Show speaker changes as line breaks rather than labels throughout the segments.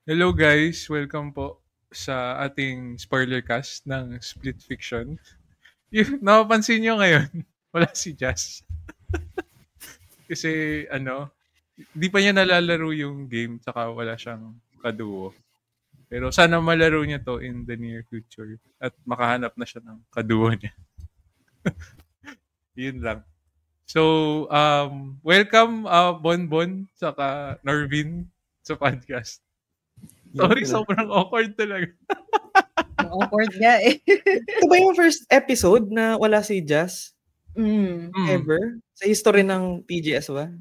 Hello guys, welcome po sa ating spoiler cast ng Split Fiction. If napapansin nyo ngayon, wala si Jazz. Kasi di pa niya nalalaro yung game tsaka wala siyang kaduo. Pero sana malaro niya to in the near future at makahanap na siya ng kaduo niya. Yun lang. So, welcome Bonbon tsaka Norvin sa podcast. Sorry, sobrang awkward talaga.
Ang awkward nga eh.
Ito ba yung first episode na wala si Jazz? Ever? Sa history ng TGS ba?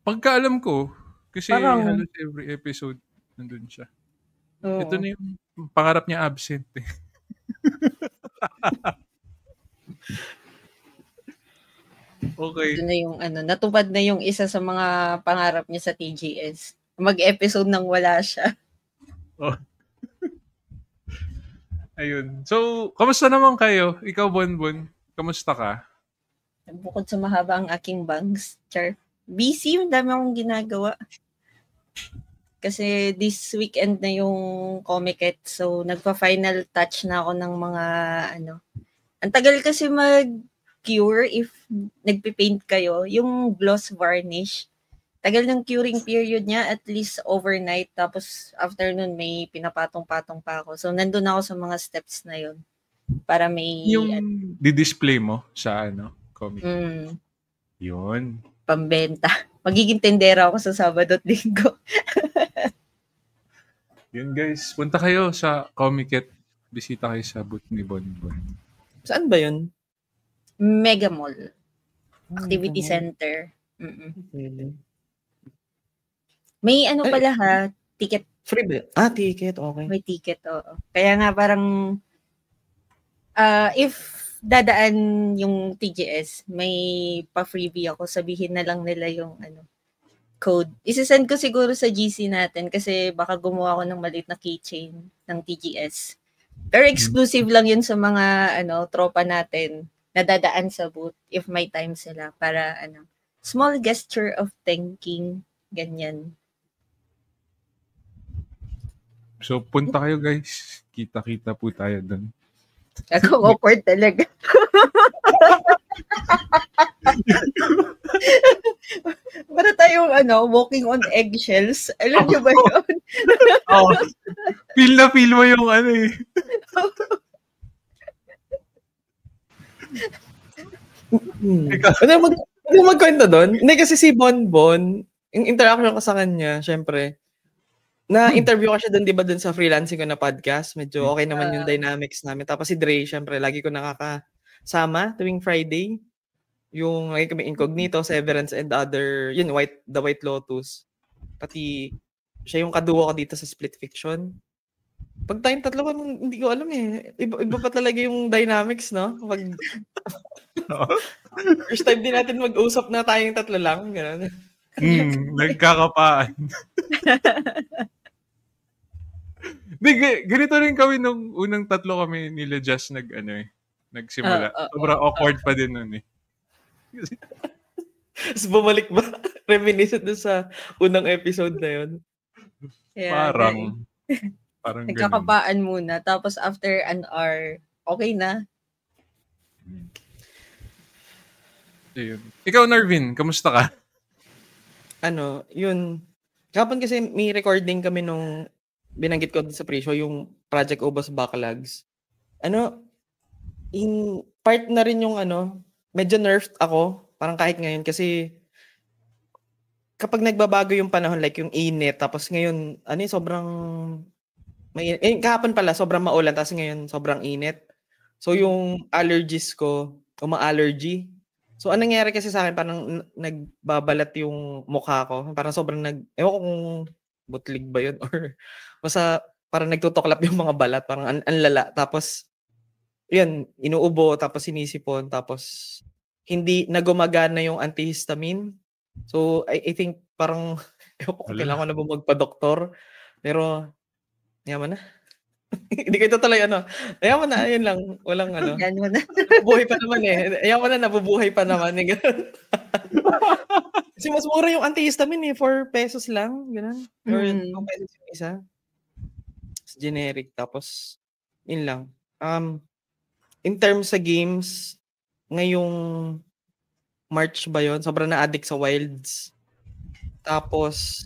Pagkaalam ko, kasi
Parang-
halos every episode nandun siya.
Oo.
Ito na yung pangarap niya absent eh. Okay.
Ito na yung natupad na yung isa sa mga pangarap niya sa TGS. Mag-episode nang wala siya.
Oh. Ayun. So, kamusta naman kayo? Ikaw, Bonbon, kamusta ka?
Bukod sa mahaba ang aking bangs, char. Busy, yung dami akong ginagawa. Kasi this weekend na yung Comiket, so nagpa-final touch na ako ng mga Ang tagal kasi mag-cure if nagpipaint kayo, yung gloss varnish. Tagal ng curing period niya, at least overnight. Tapos afternoon may pinapatong-patong pa ako. So nandun ako sa mga steps na yun. Para may
Yung di-display mo sa comic. Yun.
Pambenta. Magiging tendera ako sa Sabado at Linggo.
Yun guys, punta kayo sa Comiket. Bisita kayo sa booth ni Bonbon.
Saan ba yun?
Mega Mall. Activity Center. May pala ha, ticket.
Free ba? Ticket. Okay.
May ticket, oo. Kaya nga parang if dadaan yung TGS, may pa-freebie ako, sabihin na lang nila yung code. Isasend ko siguro sa GC natin kasi baka gumawa ako ng maliit na keychain ng TGS. Pero exclusive lang yun sa mga tropa natin na dadaan sa booth if may time sila para small gesture of thanking, ganyan.
So, punta kayo guys. Kita-kita po tayo doon.
Ako awkward talaga. Para tayong walking on eggshells. Alam niyo ba yun?
Feel na feel mo yung eh.
Ano magkwento doon? Hindi kasi si Bonbon, yung interaction ko sa kanya, syempre, na-interview ko siya doon, di ba, doon sa freelancing ko na podcast. Medyo okay naman yung dynamics namin. Tapos si Dre, syempre, lagi ko nakakasama tuwing Friday. Yung lagi kami Incognito, Severance, and other, yun, The White Lotus. Pati siya yung kaduo ko dito sa Split Fiction. Pag tayong tatlo, hindi ko alam eh. Iba pa talaga yung dynamics, no? First time din natin mag-usap na tayong tatlo lang. Gano'n.
Nagkakapaan. Ganito rin kami nung unang tatlo kami nila Jazz nagsimula. Sobrang awkward pa din nun eh.
Tapos bumalik ba? Reminiscent dun sa unang episode na yun?
Yeah,
parang
nagkakapaan muna. Tapos after an hour, okay na.
Ayun. Ikaw, Narvin, kamusta ka?
Yun. Kapon kasi may recording kami nung binanggit ko sa pre-show, yung Project Obos Backlogs. In part na rin yung medyo nerfed ako, parang kahit ngayon, kasi kapag nagbabago yung panahon, like yung init, tapos ngayon, sobrang kahapon pala, sobrang maulan, tapos ngayon, sobrang init. So, yung allergies ko, uma-allergy. So, anong nangyari kasi sa akin, parang nagbabalat yung mukha ko. Parang sobrang ewan ko kung butlig ba yun, or basta parang nagtutuklap yung mga balat, parang anlala. Tapos, yun, inuubo, tapos sinisipon, tapos hindi nagumagana yung antihistamine. So, I think parang, kailangan ko na ba magpa-doktor? Pero, yaman na. Hindi ko ito tuloy yaman na, ayun lang. Walang
Yan mo na.
Buhay pa naman eh. Yaman na, nabubuhay pa naman. Kasi mas mura yung antihistamine 4 pesos lang, ganun. Or 2 pesos yung isa. Generic, tapos yun lang. In terms sa games, ngayong March ba yun? Sobrang na-addict sa Wilds. Tapos,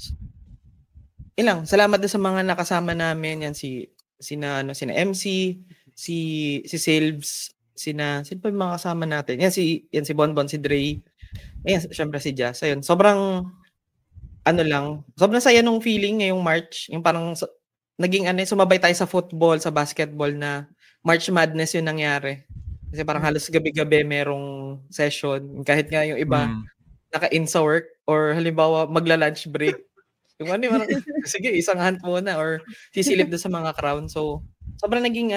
ilang, salamat din sa mga nakasama namin. Yan sina MC, si Silves, sino pa yung mga kasama natin? Yan si Bonbon, si Dre. Ayan, syempre si Jazz. Ayun, sobrang sobrang saya nung feeling ngayong March. Yung parang naging sumabay tayo sa football, sa basketball na March Madness yung nangyari. Kasi parang halos gabi-gabi merong session. Kahit nga yung iba naka-in sa work or halimbawa magla-lunch break. Yung parang, sige, isang hunt muna or sisilip doon sa mga crown. So, sobrang naging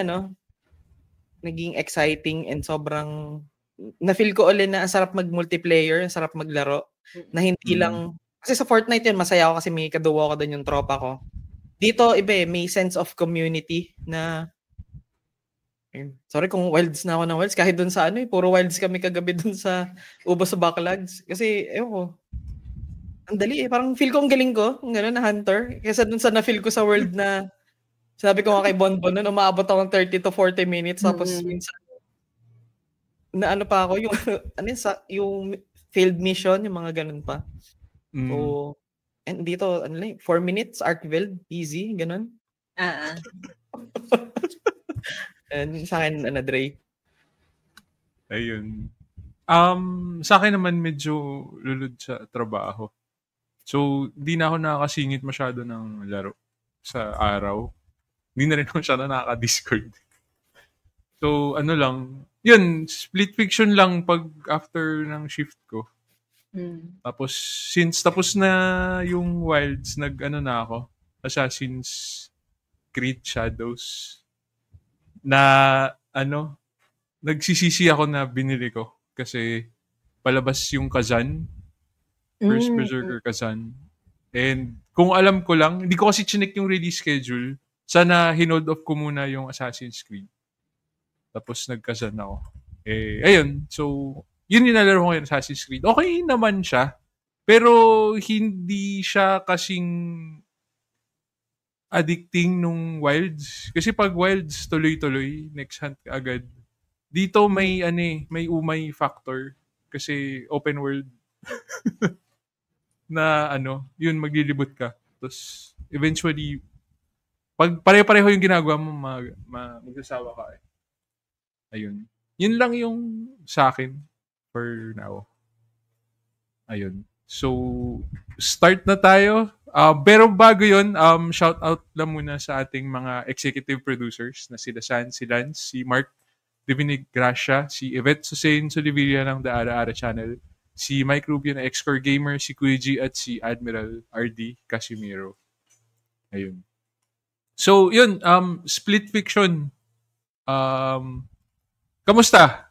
exciting and sobrang na-feel ko ulit na ang sarap mag-multiplayer, ang sarap maglaro. Na hindi lang, kasi sa Fortnite yun, masaya ako kasi may kaduwa ko doon yung tropa ko. Dito, iba may sense of community na, sorry kung wilds na ako ng wilds, kahit doon sa puro wilds kami kagabi doon sa Ubos sa Backlogs. Kasi, ewan ko, ang dali parang feel ko ang galing ko, gano'n na hunter. Kesa doon sa na-feel ko sa world na, sabi ko nga kay Bonbon noon, umaabot ako ng 30 to 40 minutes, tapos minsan, na pa ako, yung failed mission, yung mga ganun pa. So, and dito, 4 minutes, Arkveld, easy, ganun. And sa akin, Dre.
Ayun. Sa akin naman medyo lulod sa trabaho. So, di na ako nakakasingit masyado ng laro sa araw. Hindi na rin ako masyado nakaka-Discord. So, yun, split fiction lang pag after ng shift ko. Tapos, since tapos na yung Wilds, na ako, Assassin's Creed Shadows, na, nagsisisi ako na binili ko. Kasi, palabas yung Kazan, First Berserker Kazan. And, kung alam ko lang, hindi ko kasi chinek yung release schedule, sana hinold off ko muna yung Assassin's Creed. Tapos nagkazan ako. Ayun. So, yun yung nalaro ko ngayon, Assassin's Creed. Okay naman siya. Pero, hindi siya kasing addicting nung Wilds. Kasi pag Wilds, tuloy-tuloy, next hunt ka agad. Dito may, may umay factor. Kasi open world. Na, yun, maglilibot ka. Tapos, eventually, pag pare-pareho yung ginagawa mo, magsasawa ka eh. Ayun. Yun lang yung sa akin for now. Ayun. So, start na tayo. Pero bago yun, shout out lang muna sa ating mga executive producers na sila San, si Lance, si Mark Divinig Gracia, si Yvette Susain Solivilla ng The Ara Ara Channel, si Mike Rubio na X-Core Gamer, si Kuya G at si Admiral RD Casimiro. Ayun. So, yun, split fiction. Kamusta?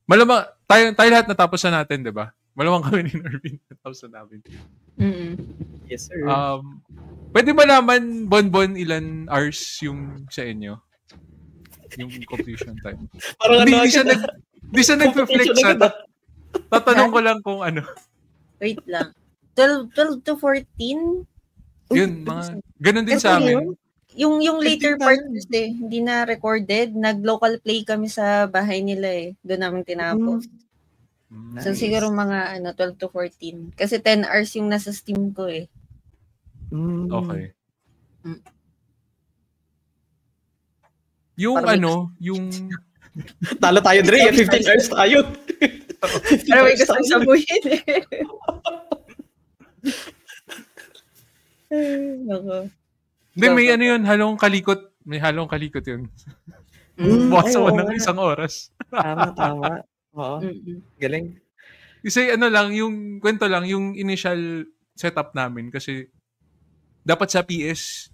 Malamang, tayo lahat natapos na natin, di ba? Malamang kami ni Norvin natapos na namin.
Yes, sir.
Pwede ba naman, Bonbon, ilan hours yung sa inyo? Yung completion time.
Parang
Hindi siya nag-reflect sa... Tatanong ko lang kung ano.
Wait lang. 12 to 14?
Yun, mga... Ganun din sa amin.
Yung later part kasi, hindi na recorded. Nag-local play kami sa bahay nila eh. Doon namin tinapos. Nice. So siguro mga 12 to 14. Kasi 10 hours yung nasa Steam ko eh.
Okay. Yung yung...
Talo tayo, Dre. 15 hours tayo.
Pero may gusto sabuhin eh.
Hindi, may yun, halong kalikot. May halong kalikot yun. Bukas ako ng isang oras.
Tama. Oo. Galing.
Kasi yung kwento lang, yung initial setup namin kasi dapat sa PS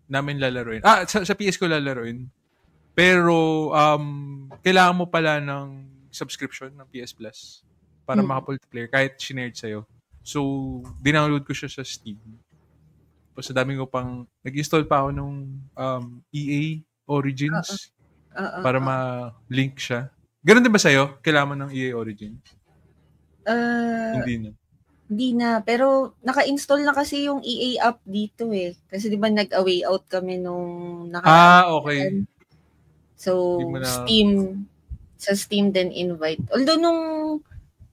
namin lalaroin. Sa PS ko lalaroin. Pero kailangan mo pala ng subscription ng PS Plus para maka-multiplayer kahit shinare sa'yo. So, dinownload ko siya sa Steam. Tapos sa dami ko pang nag-install pa ako nung EA Origins para ma-link siya. Ganun din ba sa'yo? Kailangan mo ng EA Origins? Hindi na.
Hindi na. Pero naka-install na kasi yung EA app dito eh. Kasi di ba nag-away out kami nung
Okay.
So,
Di mo na...
sa Steam din invite. Although nung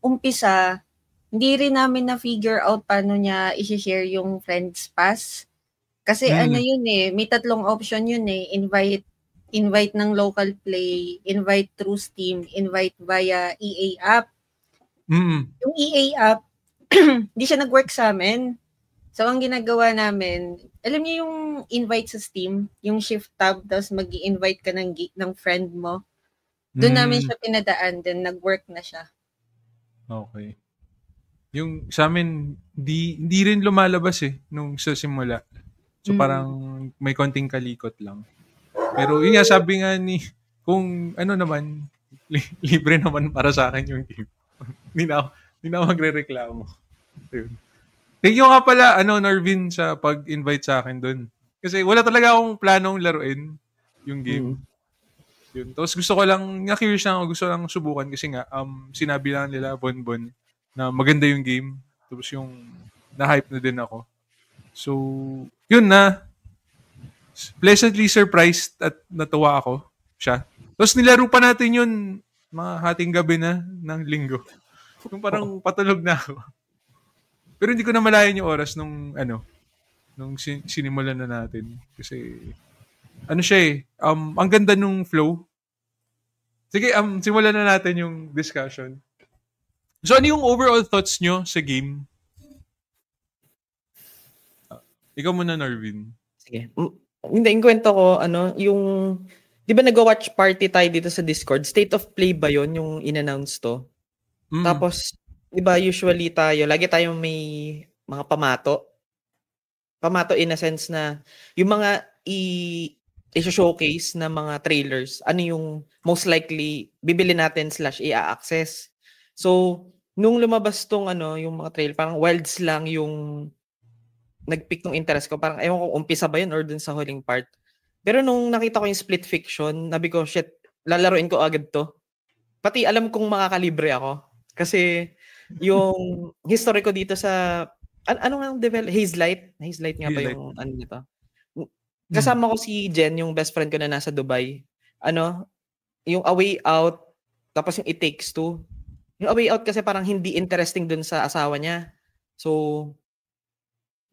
umpisa, hindi rin namin na-figure out paano niya i-share yung Friends Pass. Kasi ano yun eh, may 3 option yun eh. Invite ng local play, invite through Steam, invite via EA app. Yung EA app, hindi siya nag-work sa amin. So, ang ginagawa namin, alam niyo yung invite sa Steam, yung shift tab, tapos mag-i-invite ka ng friend mo. Doon namin siya pinadaan, then nag-work na siya.
Okay. Yung sa amin, hindi rin lumalabas eh, nung sa simula. So, parang may konting kalikot lang. Pero yun nga, sabi nga kung ano naman, libre naman para sa akin yung game. Hindi na ako magre-reklamo. Yun. Thank you nga pala, Norvin, sa pag-invite sa akin doon. Kasi wala talaga akong planong laruin yung game. Yun. Tapos gusto ko lang, na-curious lang ako, gusto lang subukan kasi nga, sinabi lang nila, Bonbon, na maganda yung game. Tapos yung, na-hype na din ako. So, yun na. Pleasantly surprised at natuwa ako siya. Tapos nilaro pa natin yun mga hating gabi na ng linggo. Yung parang patulog na ako. Pero hindi ko na malayan yung oras nung sinimulan na natin. Kasi, siya eh, ang ganda nung flow. Sige, simulan na natin yung discussion. So, ano yung overall thoughts nyo sa game? Ikaw muna, Norvin.
Sige. Hindi, yung kwento ko, yung, di ba nag-watch party tayo dito sa Discord? State of play ba yon yung in-announce to? Tapos, di ba usually lagi tayo may mga pamato. Pamato in a sense na, yung mga i-showcase na mga trailers, ano yung most likely bibili natin / i-access. So, nung lumabas tong yung mga trailer, parang Wilds lang yung nag-pick ng interest ko. Parang ewan ko umpisa ba yun or dun sa huling part. Pero nung nakita ko yung Split Fiction, nabi ko, shit, lalaruin ko agad to. Pati alam kong makakalibre ako. Kasi yung history ko dito sa, ano nga ang Hazelight? Hazelight nga ba yung nito? Kasama ko si Jen, yung best friend ko na nasa Dubai. Yung A Way Out, tapos yung It Takes Two. Yung A Way Out kasi parang hindi interesting dun sa asawa niya. So,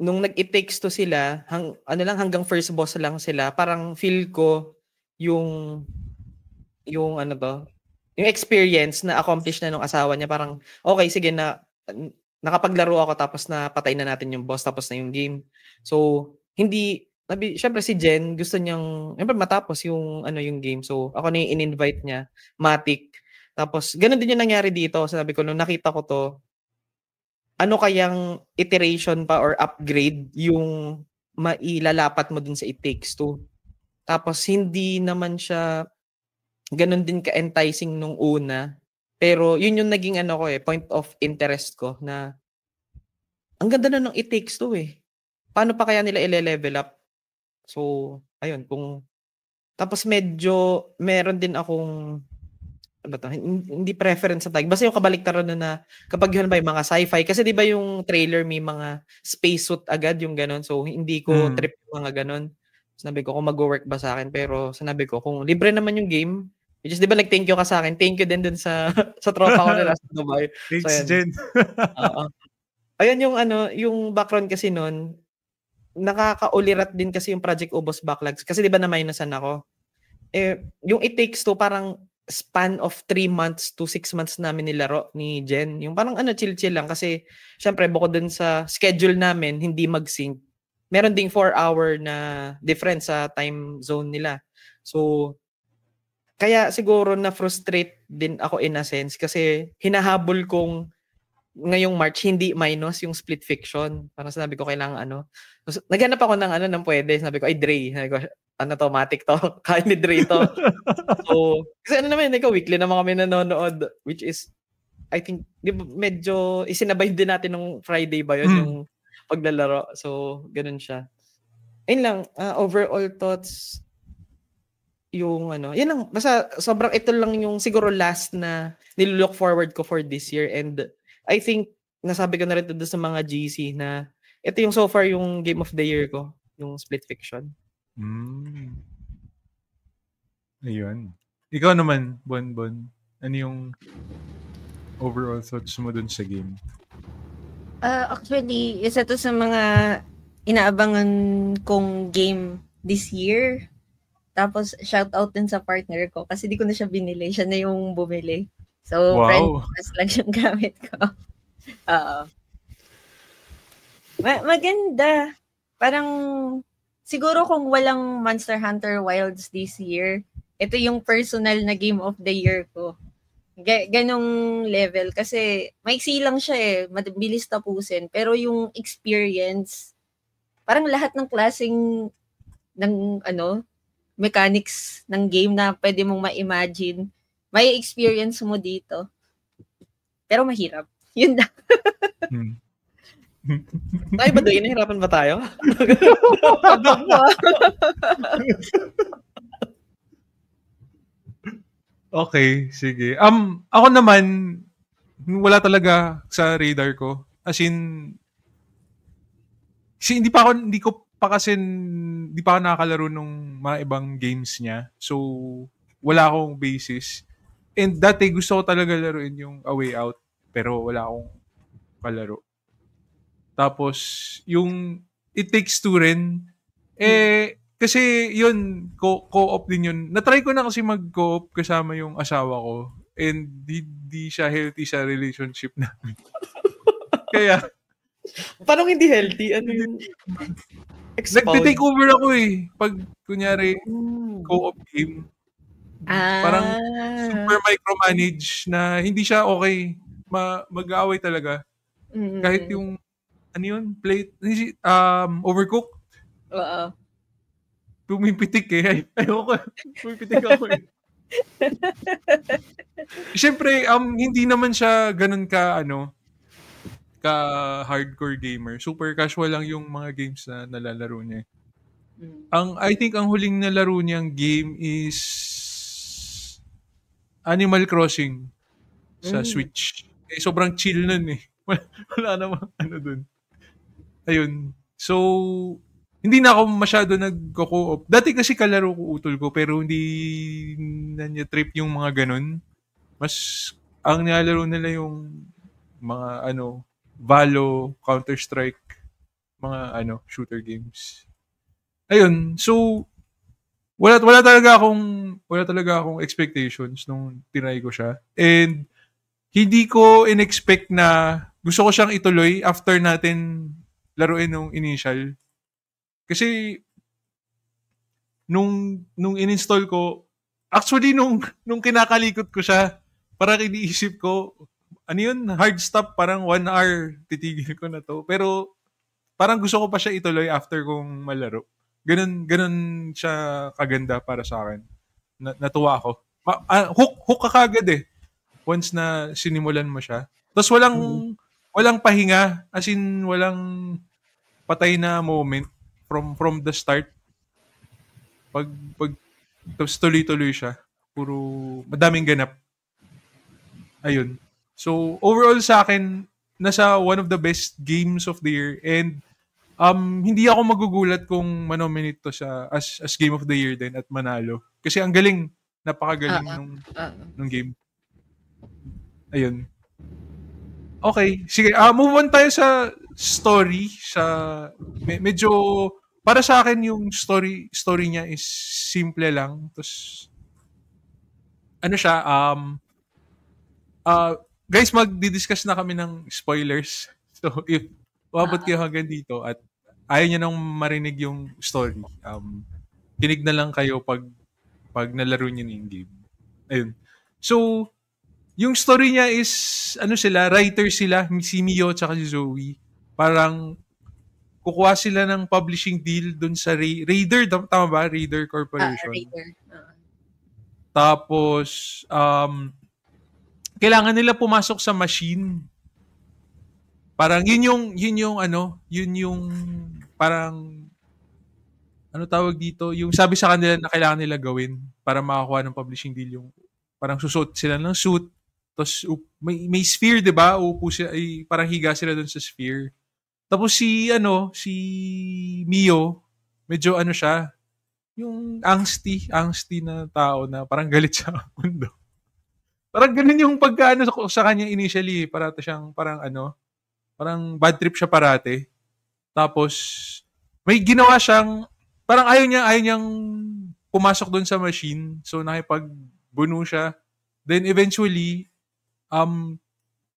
nung nag-It Takes Two sila, hanggang first boss lang sila, parang feel ko yung experience na accomplish na nung asawa niya, parang okay, sige na nakapaglaro ako tapos na patay na natin yung boss tapos na yung game. So, syempre si Jen gusto niyang matapos yung game. So, ako na yung in-invite niya, Matic. Tapos, ganun din yung nangyari dito. Sabi ko, nung nakita ko to, ano kayang iteration pa or upgrade yung mailalapat mo dun sa It Takes Two. Tapos hindi naman siya ganun din ka-enticing nung una. Pero yun yung naging point of interest ko na ang ganda na ng It Takes Two eh. Paano pa kaya nila i-level up? So, ayun. Tapos medyo meron din akong hindi preference sa tag. Basta yung kabaliktaran na kapag yun ba yung mga sci-fi. Kasi di ba yung trailer may mga spacesuit agad yung ganon. So, hindi ko trip yung mga ganon. Sinabi ko kung mag-work ba sa akin. Pero sinabi ko kung libre naman yung game, which is di ba nag-thank you ka sa akin, thank you din dun sa tropa ko na nasa Dubai.
Thanks, Jen.
Ayun yung background kasi nun, nakakaulirat din kasi yung Project Ubos Backlogs. Kasi di ba na-minusan ako? Yung It Takes Two, parang span of 3 months to 6 months namin nilaro ni Jen. Yung parang chill-chill lang kasi syempre bukod dun sa schedule namin, hindi mag-sync. Meron ding 4-hour na difference sa time zone nila. So, kaya siguro na-frustrate din ako in a sense kasi hinahabol kong ngayong March hindi minus yung Split Fiction. Parang sinabi ko kailangan naghanap ako ng pwede. Sabi ko, ay Dre. Sabi ko, Matic to. Kaya ni Dre to. So, kasi naman, weekly naman kami nanonood, which is, I think, medyo isinabay din natin nung Friday ba yun, yung paglalaro. So, ganun siya. Ayun lang, overall thoughts, yung yan lang, basta sobrang ito lang yung siguro last na nilook forward ko for this year and I think, nasabi ko na rin doon sa mga GC na ito yung so far yung game of the year ko, yung Split Fiction.
Ayun. Ikaw naman, Bon. Ano yung overall thoughts mo dun sa game?
Actually, isa to sa mga inaabangan kong game this year. Tapos, shout out din sa partner ko kasi di ko na siya binili. Siya na yung bumili. So, friend lang yung gamit ko. Maganda. Parang, siguro kung walang Monster Hunter Wilds this year, ito yung personal na game of the year ko. Ganong level. Kasi, maiksi lang siya eh. Mabilis tapusin. Pero yung experience, parang lahat ng klaseng ng mechanics ng game na pwede mong ma-imagine, may experience mo dito. Pero mahirap. Yun na.
Tayo ba doon? Nahirapan ba tayo?
Okay, sige. Ako naman, wala talaga sa radar ko. As in, hindi pa ako nakakalaro nung mga ibang games niya. So, wala akong basis. And dati gusto ko talaga laruin yung A Way Out, pero wala akong kalaro. Tapos, yung It Takes Two rin, kasi yun, co-op din yun. Na-try ko na kasi mag-co-op kasama yung asawa ko. And di siya healthy sa relationship namin. Kaya,
parang hindi healthy. Ano yung
nag-take over ako eh. Pag, kunyari, co-op game. Parang super micromanage na hindi siya okay. Mag-aaway talaga. Kahit yung, overcooked.
Oo.
Pumipitik eh. Ayoko. Pumipitik ako eh. Siyempre, hindi naman siya ganun ka hardcore gamer. Super casual lang yung mga games na nalalaro niya. I think ang huling nalaro niyang game is Animal Crossing sa Switch. Sobrang chill nun eh. Wala namang dun. Ayun. So, hindi na ako masyado nagko-co-op. Dati kasi kalaro ko utol ko, pero hindi na niya trip yung mga ganun. Mas, ang nilalaro nila yung mga Valo, Counter-Strike, mga shooter games. Ayun. So, wala talaga akong expectations nung tinry ko siya. And, hindi ko in-expect na gusto ko siyang ituloy after natin laruin nung initial. Kasi nung in-install ko, actually nung kinakalikot ko siya, parang iniisip ko, hard stop, parang 1 hour, titigil ko na to. Pero parang gusto ko pa siya ituloy after kong malaro. Ganun siya kaganda para sa akin. Natuwa ako. Hook ka kagad eh. Once na sinimulan mo siya. Tapos walang pahinga, as in walang patay na moment from the start. Tapos tuloy-tuloy siya. Puro madaming ganap. Ayun. So overall sa akin, nasa one of the best games of the year, and hindi ako magugulat kung manominate to sa as game of the year din at manalo. Kasi ang galing, napakagaling nung game. Ayun. Okay, sige. Move on tayo sa story. Medyo, para sa akin yung story niya is simple lang. Tapos, siya, guys, magdi-discuss na kami ng spoilers. So, if wabot kayo hanggang dito at ayaw nyo nang marinig yung story, kinig na lang kayo pag nalaro nyo yung game. Ayun. So, yung story niya is, writer sila, si Mio at si Zoe. Parang, kukuha sila ng publishing deal dun sa Raider, tama ba? Raider Corporation.
Raider.
Tapos, kailangan nila pumasok sa machine. Parang, yun yung, parang, tawag dito? Yung sabi sa kanila na kailangan nila gawin para makakuha ng publishing deal, yung parang susot sila ng suit, Tapos may sphere, 'di ba? Uupo siya, ay parang higa sila doon sa sphere. Tapos si Mio, medyo ano siya, yung angsty na tao na parang galit sa mundo. Parang ganun yung pagkaano sa kanya initially, parata siyang parang bad trip siya parate. Tapos may ginawa siyang parang ayaw niyang pumasok doon sa machine. So nakipagbuno siya. Then eventually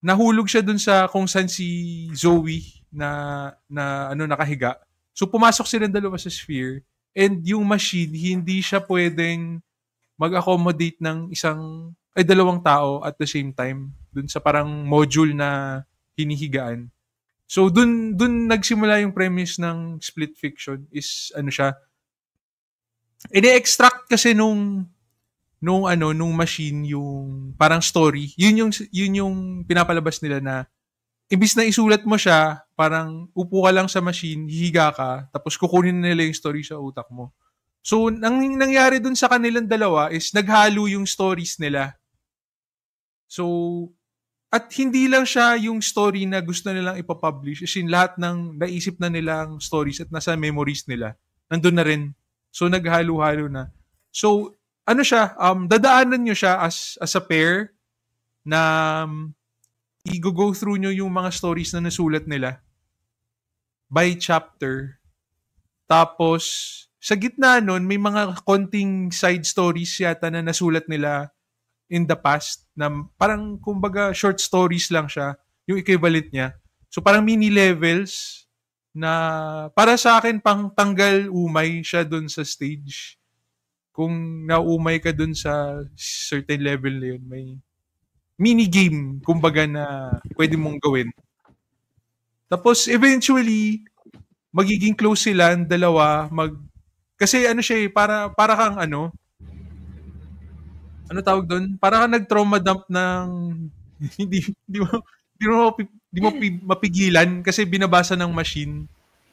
nahulog siya doon sa kung saan si Zoe na nakahiga. So pumasok silang dalawa sa sphere and yung machine hindi siya pwedeng mag-accommodate ng dalawang tao at the same time dun sa parang module na hinihigaan. So dun nagsimula yung premise ng Split Fiction is siya. Ini-extract kasi nung machine yung parang story. Yun yung pinapalabas nila na imbis na isulat mo siya, parang upo ka lang sa machine, hihiga ka, tapos kukunin nila yung story sa utak mo. So, nangyari dun sa kanilang dalawa is naghalo yung stories nila. So, at hindi lang siya yung story na gusto nilang ipapublish, is in lahat ng naisip na nilang stories at nasa memories nila, nandun na rin. So, naghalo-halo na. So, dadaanan nyo siya as a pair na i-go through nyo yung mga stories na nasulat nila by chapter. Tapos, sa gitna nun, may mga konting side stories yata na nasulat nila in the past na parang kumbaga short stories lang siya, yung equivalent niya. So parang mini levels na para sa akin pang tanggal umay siya dun sa stage. Kung naumay ka dun sa certain level na yun, may mini game kumbaga na pwede mong gawin. Tapos eventually magiging close sila ang dalawa, kasi siya para kang tawag doon? Para kang nag-trauma dump ng hindi mo mapigilan kasi binabasa ng machine.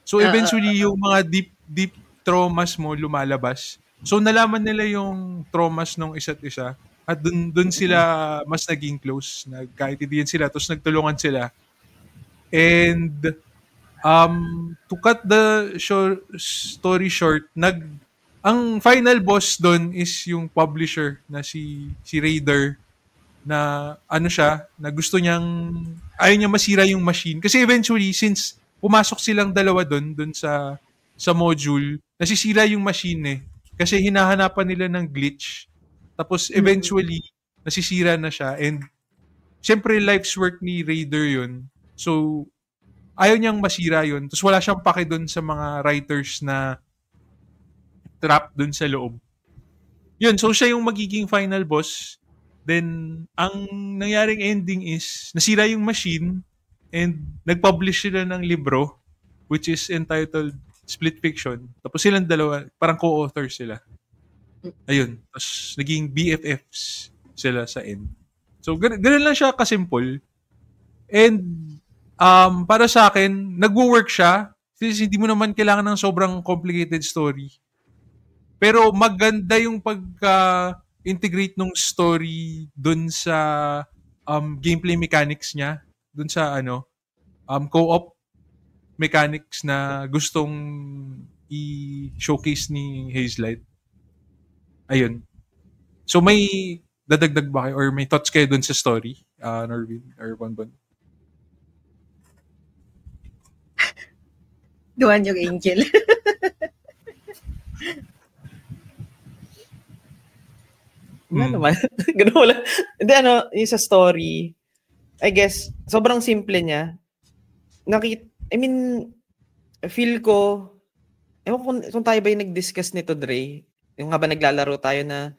So eventually yung mga deep traumas mo lumalabas. So nalaman nila yung traumas ng isa't isa at dun sila mas naging close. Nagkaintindihan sila tapos nagtulungan sila. And to cut the story short, ang final boss doon is yung publisher na si Raider na na gusto ayaw niya masira yung machine. Kasi eventually, since pumasok silang dalawa doon sa module, nasisira yung machine eh. Kasi hinahanapan nila ng glitch. Tapos eventually, nasisira na siya. And syempre, life's work ni Raider yun. So, ayaw niyang masira yun. Tapos wala siyang pake doon sa mga writers na trap dun sa loob. Yun, so siya yung magiging final boss. Then, ang nangyaring ending is, nasira yung machine and nag-publish sila ng libro which is entitled Split Fiction. Tapos silang dalawa, parang co-author sila. Ayun. Tapos naging BFFs sila sa end. So, ganun lang siya kasimple. And, para sa akin, nagwo-work siya. Kasi hindi mo naman kailangan ng sobrang complicated story. Pero maganda yung pagka-integrate ng story dun sa gameplay mechanics niya. Dun sa co-op mechanics na gustong i-showcase ni Hazelight. Ayun. So may dadagdag ba kayo or may thoughts kayo dun sa story, Norvin or Bonbon?
Duwan yung Angel.
Naman. Ganun wala. Hindi yung sa story, I guess, sobrang simple niya. Feel ko, ewan kung tayo ba yung nag-discuss nito, Dre, yung habang naglalaro tayo na,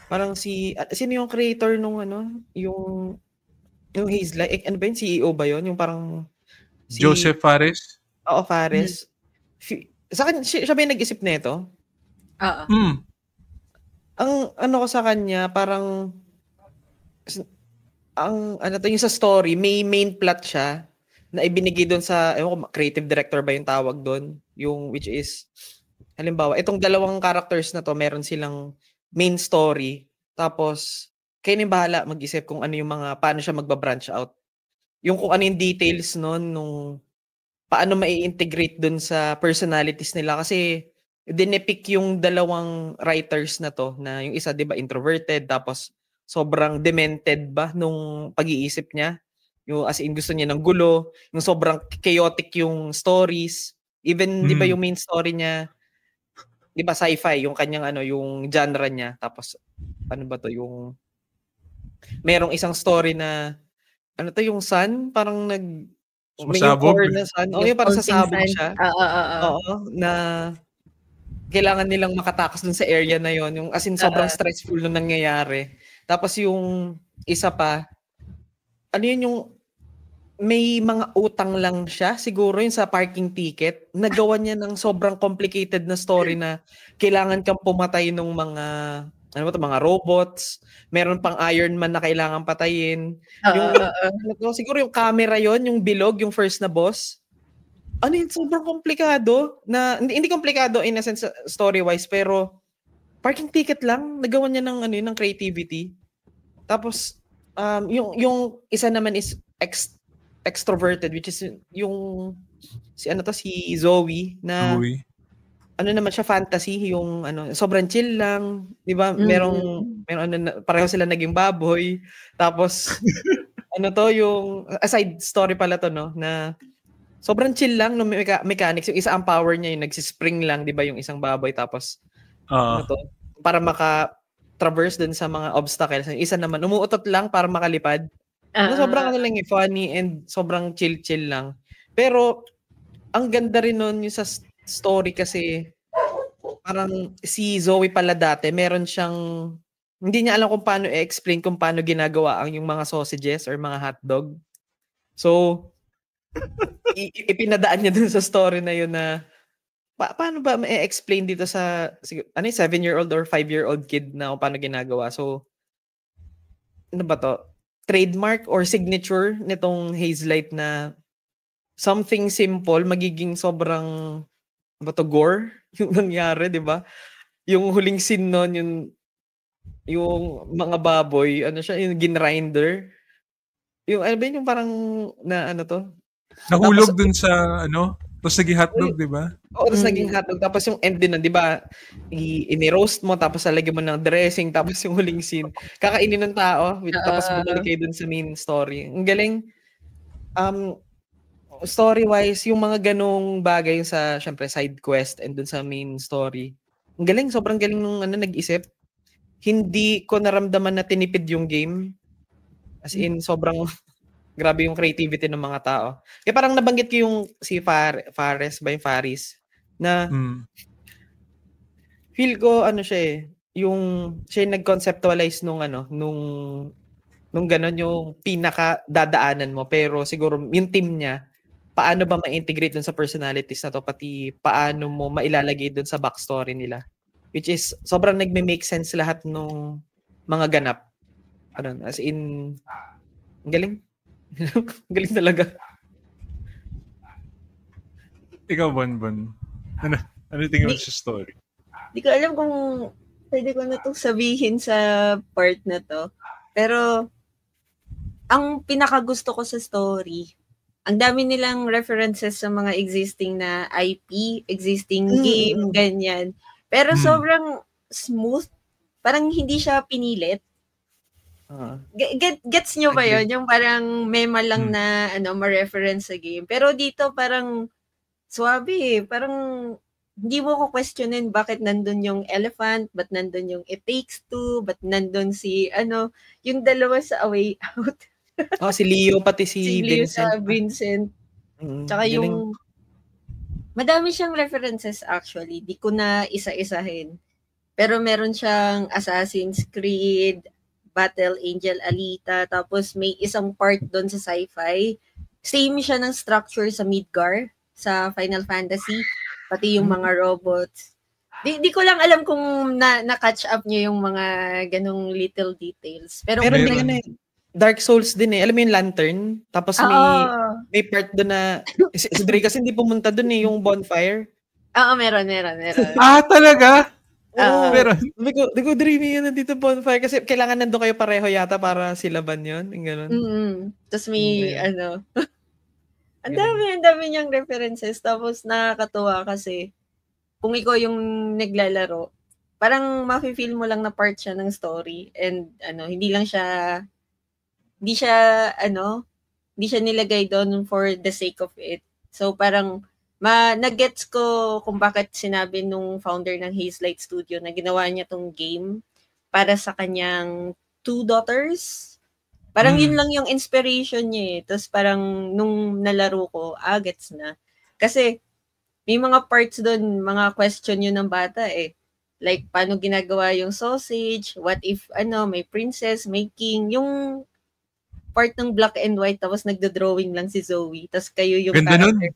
parang sino yung creator nung yung Hazelight, ano ba yun, CEO ba yun? Yung parang,
Joseph Fares?
Oo, Fares. Sa akin, siya ba yung nag-isip nito?
Oo.
Ang ko sa kanya, parang yung sa story, may main plot siya na ibinigay doon sa, creative director ba yung tawag doon? Yung, which is, halimbawa, itong dalawang characters na to, meron silang main story, tapos, kayo na bahala mag-isip kung ano yung mga, paano siya magba-branch out. Yung kung ano yung details nun, nung paano mai-integrate dun sa personalities nila. Kasi dinepic yung dalawang writers na to, na yung isa, di ba, introverted, tapos sobrang demented ba nung pag-iisip niya. Yung as in gusto niya ng gulo, yung sobrang chaotic yung stories. Even, di ba, yung main story niya, di ba, sci-fi, yung kanyang yung genre niya. Tapos, ano ba to, yung merong isang story na, yung sun, parang may yung core na sun. O, yung parang sasabog siya. Oo, na kailangan nilang makatakas dun sa area na yon, yung as in sobrang stressful nung nangyayari. Tapos yung isa pa, yung may mga utang lang siya, siguro yung sa parking ticket, nagawa niya ng sobrang complicated na story na kailangan kang pumatay ng mga, mga robots, meron pang Iron Man na kailangan patayin. Siguro yung camera yon, yung bilog, yung first na boss. Sobrang komplikado, na hindi komplikado in a sense story-wise, pero parking ticket lang, nagawa niya ng ng creativity. Tapos yung isa naman is extroverted, which is yung si Zoe na naman siya, fantasy, yung sobrang chill lang, 'di ba? Merong pareho sila naging baboy. Tapos yung aside story pala to, no, na sobrang chill lang no mechanics. Yung isa ang power niya yung nagsispring lang, 'di ba, yung isang baboy, tapos para maka-traverse dun sa mga obstacles. Yung isa naman umuutot lang para makalipad. Sobrang lang funny and sobrang chill lang. Pero ang ganda rin nun yung sa story kasi parang si Zoe pala dati, meron siyang, hindi niya alam kung paano i-explain kung paano ginagawa ang yung mga sausages or mga hotdog. So, ipinadaan niya dun sa story na yun na paano ba ma-explain dito sa 7-year-old or 5-year-old kid na kung paano ginagawa. So, ano ba to? Trademark or signature nitong Hazelight na something simple magiging sobrang gore yung nangyari, 'di ba? Yung huling scene noon, yung mga baboy, yung ginrinder. Yung yung parang na to?
Nahulog dun sa tapos naging hotdog, 'di ba?
Oo, tapos naging hotdog. Tapos yung end din, 'di ba? I-roast mo, tapos lalagyan mo ng dressing, tapos yung huling scene, kakainin ng tao, tapos bumalik kayo dun sa main story. Ang galing. Story-wise, yung mga ganong bagay sa, syempre, side quest and dun sa main story. Ang galing, sobrang galing nung nag-isip. Hindi ko naramdaman na tinipid yung game. As in, sobrang grabe yung creativity ng mga tao. Kaya parang nabanggit ko yung si Faris na feel ko siya yung siya yung nag-conceptualize nung ganon yung pinaka dadaanan mo, pero siguro yung team niya paano ba ma-integrate dun sa personalities na to, pati paano mo mailalagay dun sa backstory nila, which is sobrang nagme-make sense lahat nung mga ganap. As in, galing. Galing talaga.
Ikaw, Bonbon. Ano tingin mo sa story?
Hindi ko alam kung pwede ko na itong sabihin sa part na to. Pero, ang pinakagusto ko sa story, ang dami nilang references sa mga existing na IP, existing game, ganyan. Pero sobrang smooth. Parang hindi siya pinilit. Gets nyo ba yun? Yung parang mema lang na ma-reference sa game. Pero dito parang swabe. Parang hindi mo ko questionin bakit nandun yung elephant, ba't nandun yung It Takes Two, ba't nandun si yung dalawa sa A Way Out.
Si Leo, pati si
Leo
Vincent.
Sa Vincent. Tsaka yung madami siyang references actually. Di ko na isa-isahin. Pero meron siyang Assassin's Creed, Battle Angel Alita, tapos may isang part doon sa sci-fi. Same siya ng structure sa Midgar, sa Final Fantasy, pati yung mga robots. Di ko lang alam kung na-catch up niyo yung mga ganong little details. Pero
may Dark Souls din eh. Alam mo yung lantern? Tapos may part doon na si Dre kasi hindi pumunta doon yung bonfire.
Oo, meron.
Talaga? Pero,
Di ko dreamy yun nandito bonfire kasi kailangan nandun kayo pareho yata para silaban yun. Yung ganun.
Tapos may, ang dami niyang references. Tapos nakakatuwa kasi kung ikaw yung naglalaro, parang mafe-feel mo lang na part siya ng story. And hindi siya nilagay doon for the sake of it. So parang nag-gets ko kung bakit sinabi nung founder ng Hazelight Studio na ginawa niya tong game para sa kanyang 2 daughters. Parang yun lang yung inspiration niya eh. Tapos parang nung nalaro ko, gets na. Kasi may mga parts doon, mga question yun ng bata eh. Like, paano ginagawa yung sausage? What if, may princess, may king? Yung part ng black and white, tapos nagdo-drawing lang si Zoe. Tapos kayo yung
ganda
character.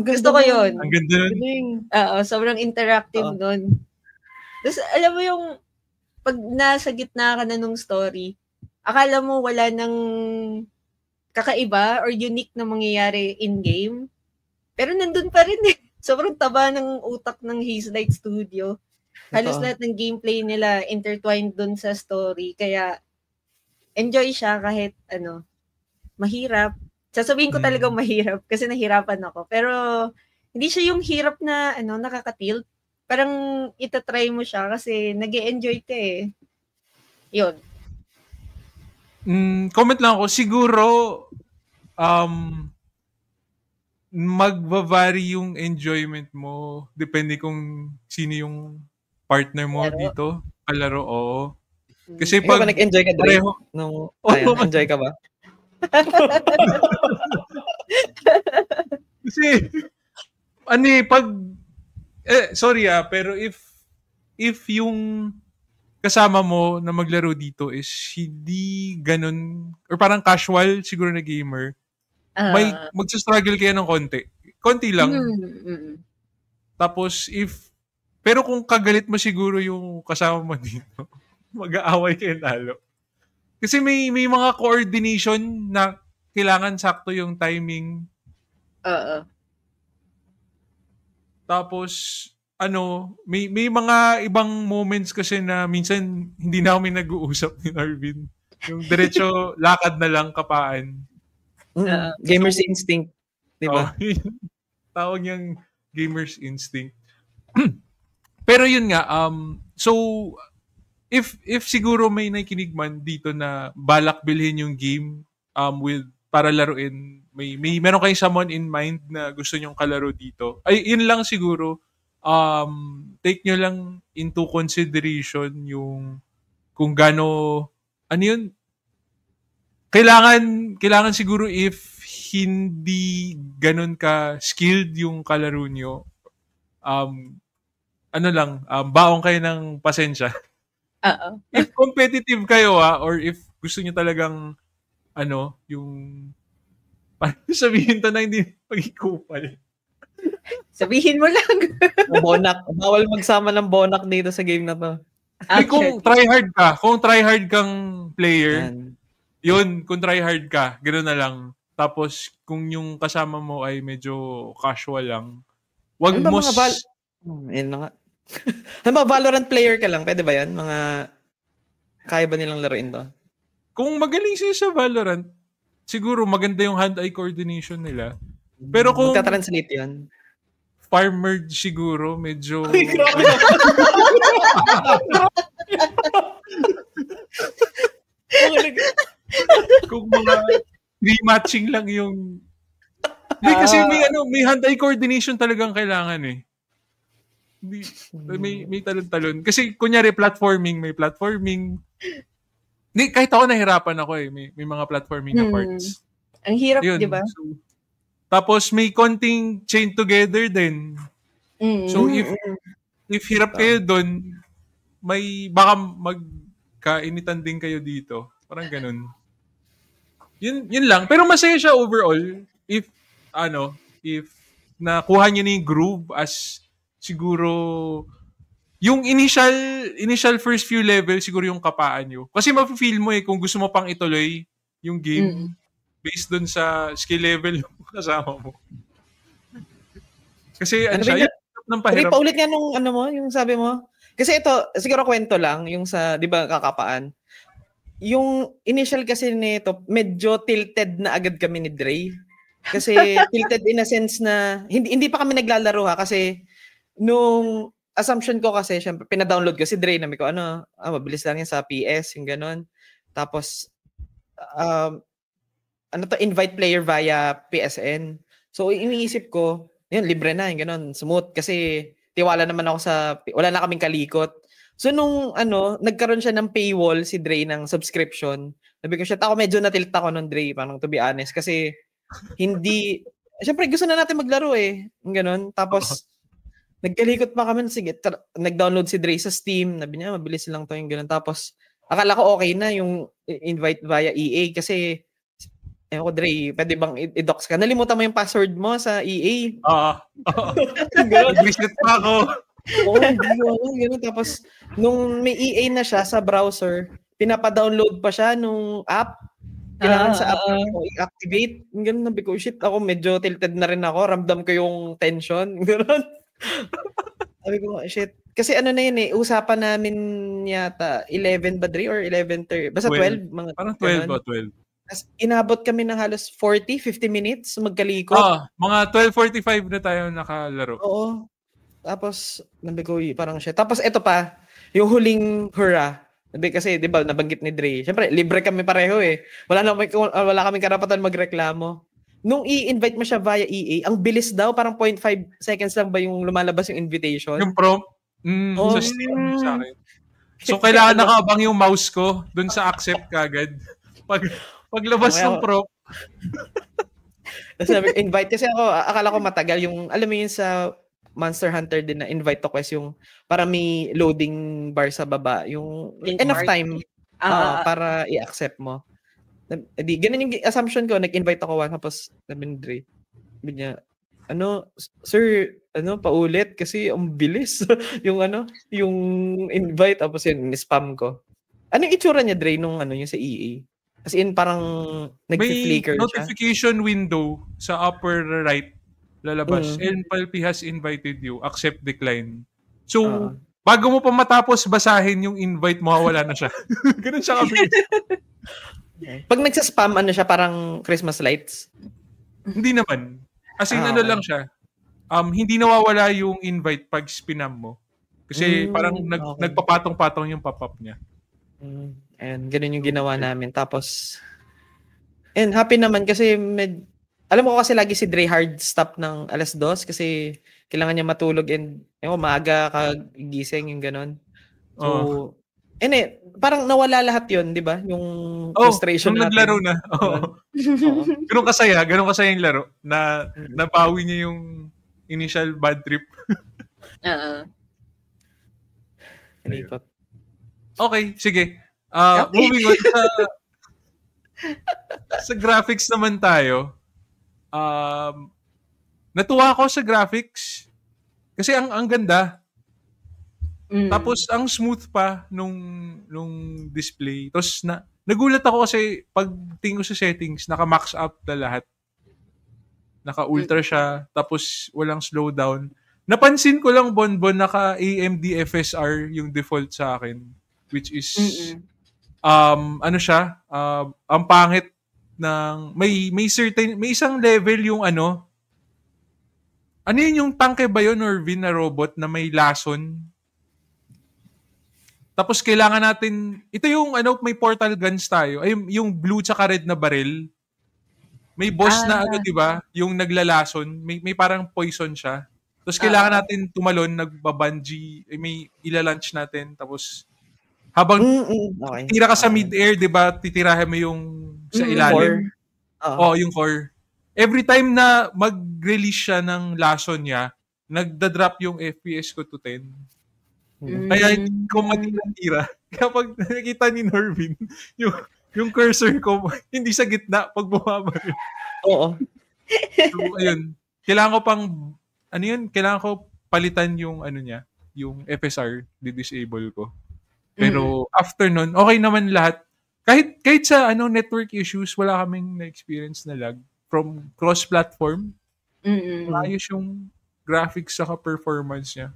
Gusto ko yun.
Ang ganda nun.
Sobrang interactive nun. Tapos, alam mo yung, pag nasa gitna ka na nung story, akala mo wala nang kakaiba or unique na mangyayari in-game. Pero nandun pa rin eh. Sobrang taba ng utak ng Hazelight Studio. Halos lahat ng gameplay nila intertwined dun sa story. Kaya, enjoy siya kahit mahirap. Sasabihin ko talagang mahirap kasi nahirapan ako. Pero, hindi siya yung hirap na nakaka-tilt. Parang itatry mo siya kasi nag-e-enjoy ka eh. Yun.
Comment lang ako. Siguro, magva-vary yung enjoyment mo. Depende kung sino yung partner mo dito. Kalaro, oo. Kasi
Ikaw
pag...
ba nag-enjoy ka, Dre? Enjoy ka ba?
Kasi, pero if yung kasama mo na maglaro dito is hindi ganun, or parang casual siguro na gamer, may magsa-struggle kayo ng konti. Konti lang. Tapos pero kung kagalit mo siguro yung kasama mo dito, mag-aaway kayo lalo. Kasi may mga coordination na kailangan sakto yung timing. Tapos, may mga ibang moments kasi na minsan hindi na kami nag-uusap ni Arvin. Yung diretso lakad na lang kapaan.
Gamer's instinct. Diba?
Tawag niyang gamer's instinct. Pero yun nga, so, if siguro may nakikinig man dito na balak bilhin yung game para laruin, meron kayong someone in mind na gusto nyong kalaro dito, ay yun lang siguro, take nyo lang into consideration yung kung gaano, yun, kailangan siguro if hindi ganun ka skilled yung kalaro nyo, baong kayo ng pasensya. If competitive kayo or if gusto nyo talagang yung sabihin to na hindi pag-ikupal.
Sabihin mo lang.
Bonak. Bawal magsama ng bonak dito sa game na to.
Kung try hard kang player, yun, kung try hard ka, gano'n na lang. Tapos, kung yung kasama mo ay medyo casual lang, wag mo...
Valorant player ka lang, pwede ba yan? Kaya ba nilang laruin to?
Kung magaling siya sa Valorant, siguro maganda yung hand-eye coordination nila. Pero kung...
Magta-translate yan.
Farmer siguro, medyo...
Ay, grabe!
Kung mga rematching lang yung... Hindi, kasi may hand-eye coordination talagang kailangan eh. May talon-talon. Kasi kunyari may platforming. Hindi, kahit ako nahirapan ako eh. May mga platforming na parts.
Ang hirap, di ba?
So, tapos may konting chain together din. So if hirap kayo doon, baka magkainitan din kayo dito. Parang ganun. Yun lang. Pero masaya siya overall if nakuha niyo na yung groove as siguro yung initial first few level siguro yung kapaan nyo. Kasi mafe-feel mo kung gusto mo pang ituloy yung game based dun sa skill level ng kasama mo. Kasi siya, ng pahirap.
Paulit nga nung yung sabi mo. Kasi ito, siguro kwento lang, yung sa, di ba, kakapaan. Yung initial kasi nito, medyo tilted na agad kami ni Dre. Kasi tilted in a sense na, hindi pa kami naglalaro ha, kasi nung assumption ko kasi, syempre, pina-download ko si Dre, namin ko, mabilis lang yan sa PS, yung ganon. Tapos, invite player via PSN. So, iniisip ko, yun, libre na, yung ganon, smooth. Kasi, tiwala naman ako wala na kaming kalikot. So, nung, nagkaroon siya ng paywall, si Dre, ng subscription, sabi ko, shit, ako medyo natilt ako nun, Dre, parang to be honest. Kasi, syempre, gusto na natin maglaro yung ganon. Tapos, nagkalikot pa kami, sige, nag-download si Dre sa Steam, sabi niya, mabilis lang to, yung ganon. Tapos, akala ko okay na yung invite via EA kasi ko, Dre, pwede bang i-dox ka? Nalimutan mo yung password mo sa EA.
Nag-reset pa ako.
Oo, gano'n. Tapos, nung may EA na siya sa browser, pinapa-download pa siya nung app. Kailangan sa app ko i-activate. Gano'n, nabi ko, shit, ako medyo tilted na rin ako. Ramdam ko yung tension. Gano'n. Sabi ko, shit. Kasi na yun usapan namin yata 11 ba, Dre? Or 11:30? Basta 12.
Parang 12 o 12.
As inabot kami ng halos 40-50 minutes magkalikot.
Mga 12:45 na tayo nakalaro.
Oo. Tapos, nabi ko, parang siya. Tapos, eto pa, yung huling hurrah. Nabi kasi, di ba, nabanggit ni Dre. Siyempre, libre kami pareho wala kaming karapatan magreklamo. Nung i-invite mo siya via EA, ang bilis daw, parang 0.5 seconds lang ba yung lumalabas yung invitation?
Yung prompt? Sa Steam sa akin. So, kailangan nakaabang yung mouse ko dun sa accept kagad. Paglabas ng prop.
Sabi, invite kasi ako, akala ko matagal yung, alam mo yun sa Monster Hunter din na invite to quest yung para may loading bar sa baba, yung enough time para i-accept mo. Ganun yung assumption ko, nag-invite ako tapos sabi ni Dre, sabi niya, sir, paulit kasi ang bilis yung yung invite, tapos yun, spam ko. Ano yung itsura niya, Dre, nung yung sa EA? As in, parang nag-flicker siya.
May notification window sa upper right lalabas. NPLP has invited you. Accept, decline. So, bago mo pa matapos basahin yung invite mo, wala na siya. Ganun siya kabilis.
Pag nagsa-spam, siya parang Christmas lights?
Hindi naman. As in, lang siya. Hindi nawawala yung invite pag spinam mo. Kasi parang nagpapatong-patong yung pop-up niya.
And ganun yung ginawa namin. Tapos, and happy naman kasi alam mo kasi lagi si Dre hard stop ng 2:00 kasi kailangan niya matulog and maaga kagising yung ganun. So, parang nawala lahat yun, di ba? Yung frustration natin.
Naglaro na. Ganun kasaya yung laro na nabawi niya yung initial bad trip. Okay, sige. Moving on sa graphics naman tayo. Natuwa ako sa graphics kasi ang ganda. Tapos ang smooth pa nung display. Tapos nagulat ako kasi pag tingin ko sa settings, naka-max up na lahat. Naka-ultra siya, tapos walang slowdown. Napansin ko lang, Bonbon, naka-AMD FSR yung default sa akin, which is ang pangit ng may isang level yung yun, yung tanke ba yun or Vin na robot na may lason? Tapos kailangan natin, ito yung may portal guns tayo, ay yung blue tsaka red na baril. May boss na di ba? Yung naglalason, may parang poison siya. Tapos kailangan natin tumalon, nagbabungee, may ilalunch natin, tapos habang tira ka sa mid-air, di ba, titirahin mo yung sa ilalim. Yung core. Every time na mag-release siya ng lason niya, nagda-drop yung FPS ko to 10. Kaya kung matira, kapag nakikita ni Norvin, yung cursor ko, hindi sa gitna pag bumaba.
Oo.
So, ayun. Kailangan ko kailangan ko palitan yung niya, yung FSR, di-disable ko. Pero after nun, okay naman lahat. Kahit sa network issues, wala kaming na-experience na lag from cross-platform. Ayos yung graphics saka performance niya.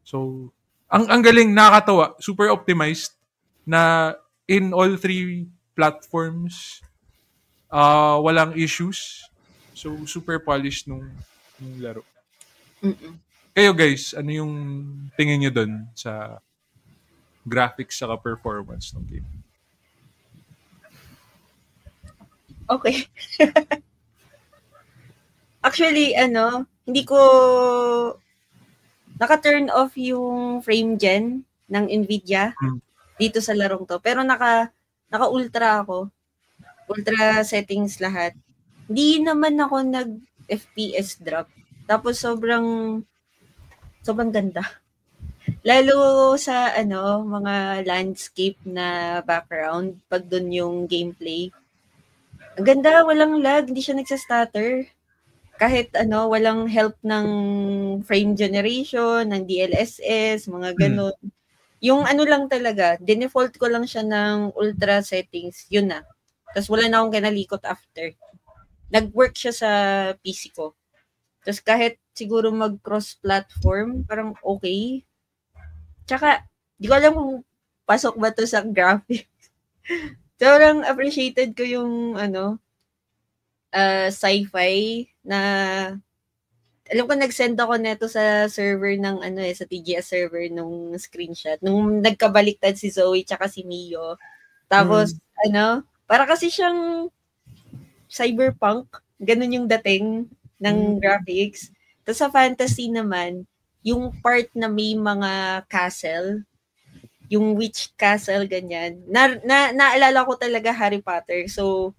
So, Ang galing, nakakatawa, super optimized na in all 3 platforms walang issues. So super polished nung laro. Kayo guys, ano yung tingin nyo doon sa graphics saka performance ng game?
Okay. Actually, hindi ko naka-turn off yung frame gen ng Nvidia dito sa larong to. Pero naka-ultra ako. Ultra settings lahat. Hindi naman ako nag-FPS drop. Tapos sobrang ganda. Lalo sa mga landscape na background pag doon yung gameplay. Ang ganda, walang lag, hindi siya nagsa-stutter. Kahit walang help ng frame generation, ng DLSS, mga ganun. Yung lang talaga, dinefault ko lang siya ng ultra settings, yun na. Tapos wala na akong kinalikot after. Nag-work siya sa PC ko. Tapos kahit siguro mag-cross-platform, parang okay. Tsaka, di ko alam kung pasok ba to sa graphics. Sobrang appreciated ko yung sci-fi na alam ko nag-send ako neto sa server ng sa TGS server nung screenshot nung nagkabaliktad si Zoe tsaka si Mio. Tapos para kasi siyang cyberpunk, ganun yung dating ng graphics. Tapos sa fantasy naman, yung part na may mga castle, yung witch castle ganyan. Naalala ko talaga Harry Potter. So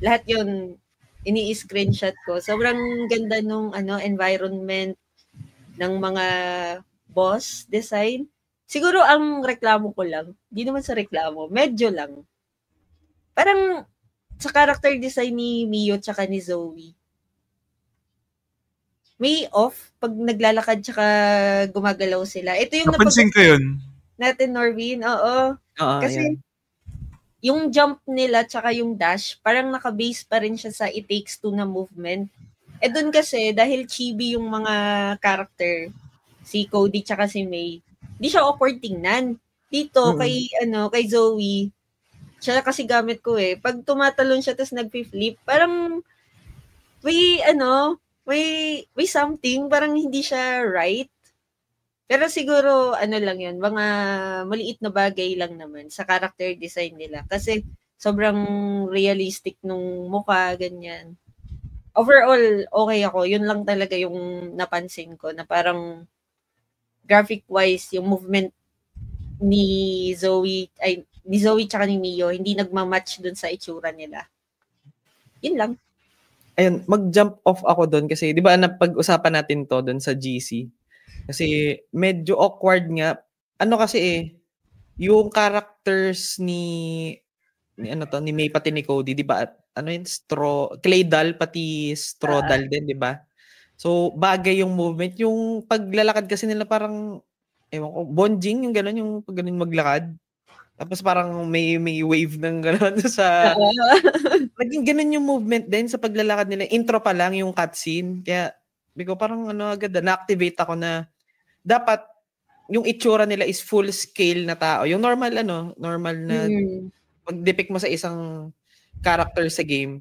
lahat yun ini-screenshot ko. Sobrang ganda nung environment ng mga boss design. Siguro ang reklamo ko lang, di naman sa reklamo, medyo lang. Parang sa character design ni Mio tsaka ni Zoe. May off pag naglalakad tsaka gumagalaw sila. Ito yung
napansin ko yun.
Natin, Norvin. Oo. Kasi yung jump nila tsaka yung dash, parang naka-base pa rin siya sa It Takes Two na movement. Dun kasi, dahil chibi yung mga character, si Cody tsaka si May, di siya awkward tingnan. Dito, kay Zoe, siya kasi gamit ko pag tumatalon siya tapos nag-flip, parang may something, parang hindi siya right. Pero siguro, lang yun, mga maliit na bagay lang naman sa character design nila. Kasi sobrang realistic nung mukha, ganyan. Overall, okay ako. Yun lang talaga yung napansin ko na parang graphic-wise, yung movement ni Zoe tsaka ni Mio, hindi nagmamatch dun sa itsura nila. Yun lang.
Ayun, mag-jump off ako dun kasi, di ba, napag-usapan natin to dun sa GC. Kasi medyo awkward nga. Kasi yung characters ni May pati ni Cody, di ba? Claydal pati Strodal din, di ba? So bagay yung movement, yung paglalakad kasi nila parang ewan ko, bonjing yung gano'n, yung pag gano'n maglakad. Tapos parang may wave ng gano'n sa naging gano'n yung movement din sa paglalakad nila. Intro pa lang yung cutscene. Kaya biko parang agad na-activate ako na dapat yung itsura nila is full scale na tao. Yung normal na pag-depict mo sa isang character sa game,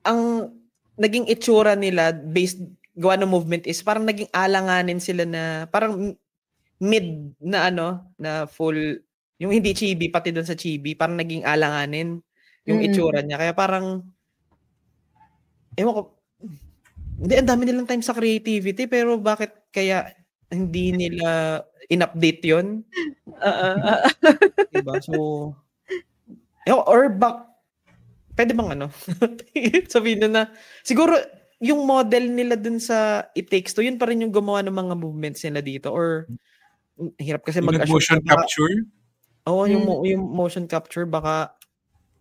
ang naging itsura nila based gawa ng movement is parang naging alanganin sila na parang mid na na full, yung hindi chibi pati doon sa chibi, parang naging alanganin yung itsura niya. Kaya parang ewan ko, hindi, ang dami nilang time sa creativity, pero bakit kaya hindi nila in-update yun? Diba? So, or pwede bang sabihin na siguro yung model nila dun sa It Takes Two, yun pa rin yung gumawa ng mga movements nila dito, or hirap kasi mag-assume.
Motion capture?
Oo, yung motion capture, baka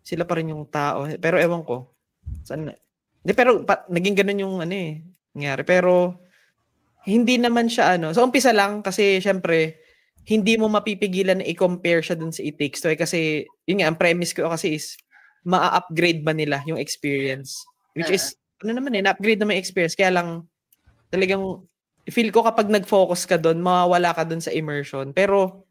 sila pa rin yung tao. Pero ewan ko. Saan? Pero naging ganun yung nangyari. Pero hindi naman siya So umpisa lang kasi syempre hindi mo mapipigilan na i-compare siya dun sa It Takes Two kasi yun nga, ang premise ko kasi is ma-upgrade ba nila yung experience, which is na-upgrade naman yung experience, kaya lang talagang feel ko kapag nag-focus ka doon, mawawala ka doon sa immersion. Pero,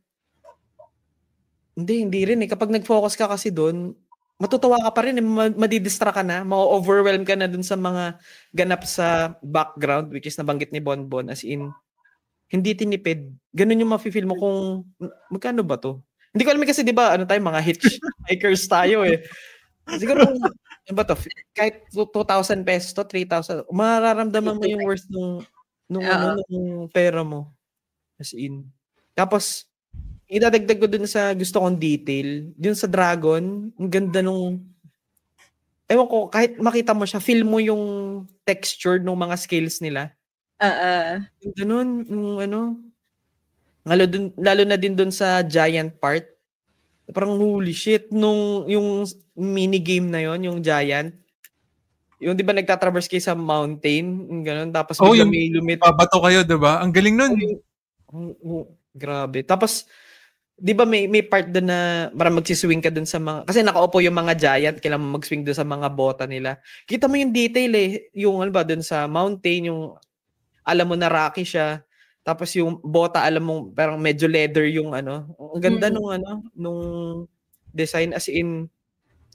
hindi rin eh. Kapag nag-focus ka kasi doon, matutuwa ka pa rin eh. Madidistract ka na, ma-overwhelm ka na doon sa mga ganap sa background, which is nabanggit ni Bonbon, as in, hindi tinipid. Ganun yung mafe-feel mo kung, magkano ba to? Hindi ko alam kasi di ba, ano tayo, mga hitchhikers tayo eh. Siguro, ano ba to? Kahit 2,000 pesos to, 3,000, mararamdaman mo yung worth nung pera mo. As in. Tapos, idadagdag ko dun sa gusto kong detail. Dun sa dragon, ang ganda nung, ewan ko, kahit makita mo siya, feel mo yung texture ng mga scales nila. Ganun, lalo na din dun sa giant part. Parang holy shit, yung mini game na yon, yung giant. Yung di ba nagtatraverse kayo sa mountain, ganun, tapos
yung
may lumit.
Bato kayo, di ba? Ang galing nun.
Grabe. Tapos, di ba may part doon na parang magsiswing ka doon sa mga, kasi nakaupo yung mga giant, kailangan mo mag-swing doon sa mga bota nila. Kita mo yung detail eh, yung ano ba, doon sa mountain, yung alam mo na rocky siya, tapos yung bota, alam mo parang medyo leather yung ano. Ang ganda nung design, as in,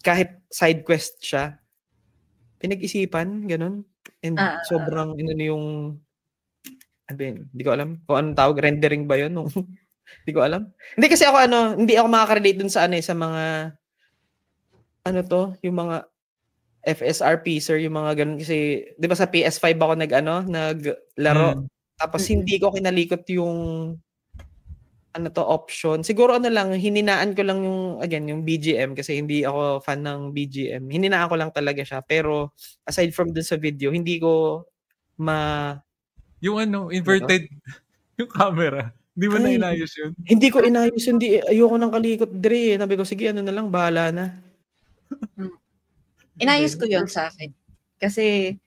kahit side quest siya, pinag-isipan, ganun. And sobrang, yung, hindi ko alam kung anong tawag, rendering ba yun? Hindi ko alam. Hindi kasi ako hindi ako makaka-relate dun sa sa mga yung mga FSRP sir, yung mga ganun kasi 'di ba sa PS5 ako naglaro. Tapos hindi ko kinalikot yung option. Siguro lang hininaan ko lang yung BGM kasi hindi ako fan ng BGM. Hininaan ko lang talaga siya. Pero aside from dun sa video, hindi ko
yung inverted yung camera. Hindi mo na inayos yun?
Hindi ko inayos yun. Ayoko nang kalikot, Dre. Sabi ko, sige, na lang, bahala na.
Inayos ko yun sa akin. Kasi,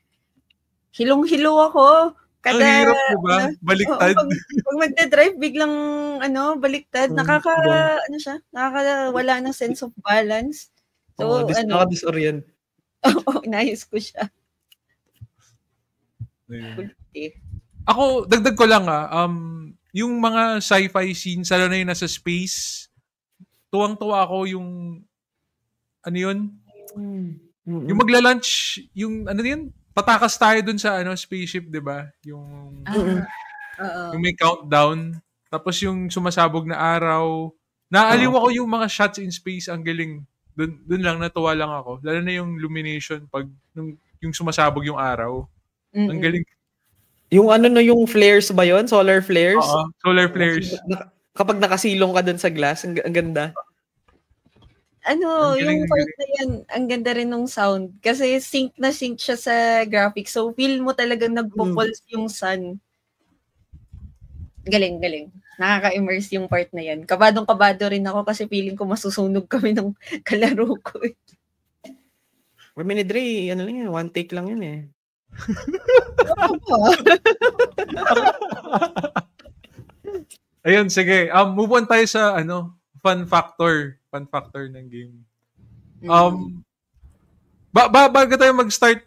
hilong-hilo ako.
Ang hirap mo ba? Baliktad?
Pag magdadrive, biglang, baliktad. Nakakawala ng sense of balance. So,
nakadisorient.
Inayos ko siya.
Ako, dagdag ko lang yung mga sci-fi scenes, lalo na yung nasa space, tuwang-tuwa ako yung, yung magla-launch, yung, patakas tayo dun sa, spaceship, di ba? Yung may countdown, tapos yung sumasabog na araw, naaliw ako yung mga shots in space, ang galing. Dun lang, natuwa lang ako. Lalo na yung illumination, pag, yung sumasabog yung araw. Ang galing.
Yung yung flares ba yon? Solar flares?
Oo, solar flares.
Kapag nakasilong ka dun sa glass, ang ganda.
Yung part na yan, ang ganda rin ng sound. Kasi sync na sync siya sa graphics. So, feel mo talagang nagpo-pulse yung sun. Galing. Nakaka-immerse yung part na yan. Kabadong-kabado rin ako kasi feeling ko masusunog kami ng kalaro ko.
Ni Dre, one take lang yun eh.
Ayun, sige. Move on tayo sa fun factor ng game. Bago tayo mag-start,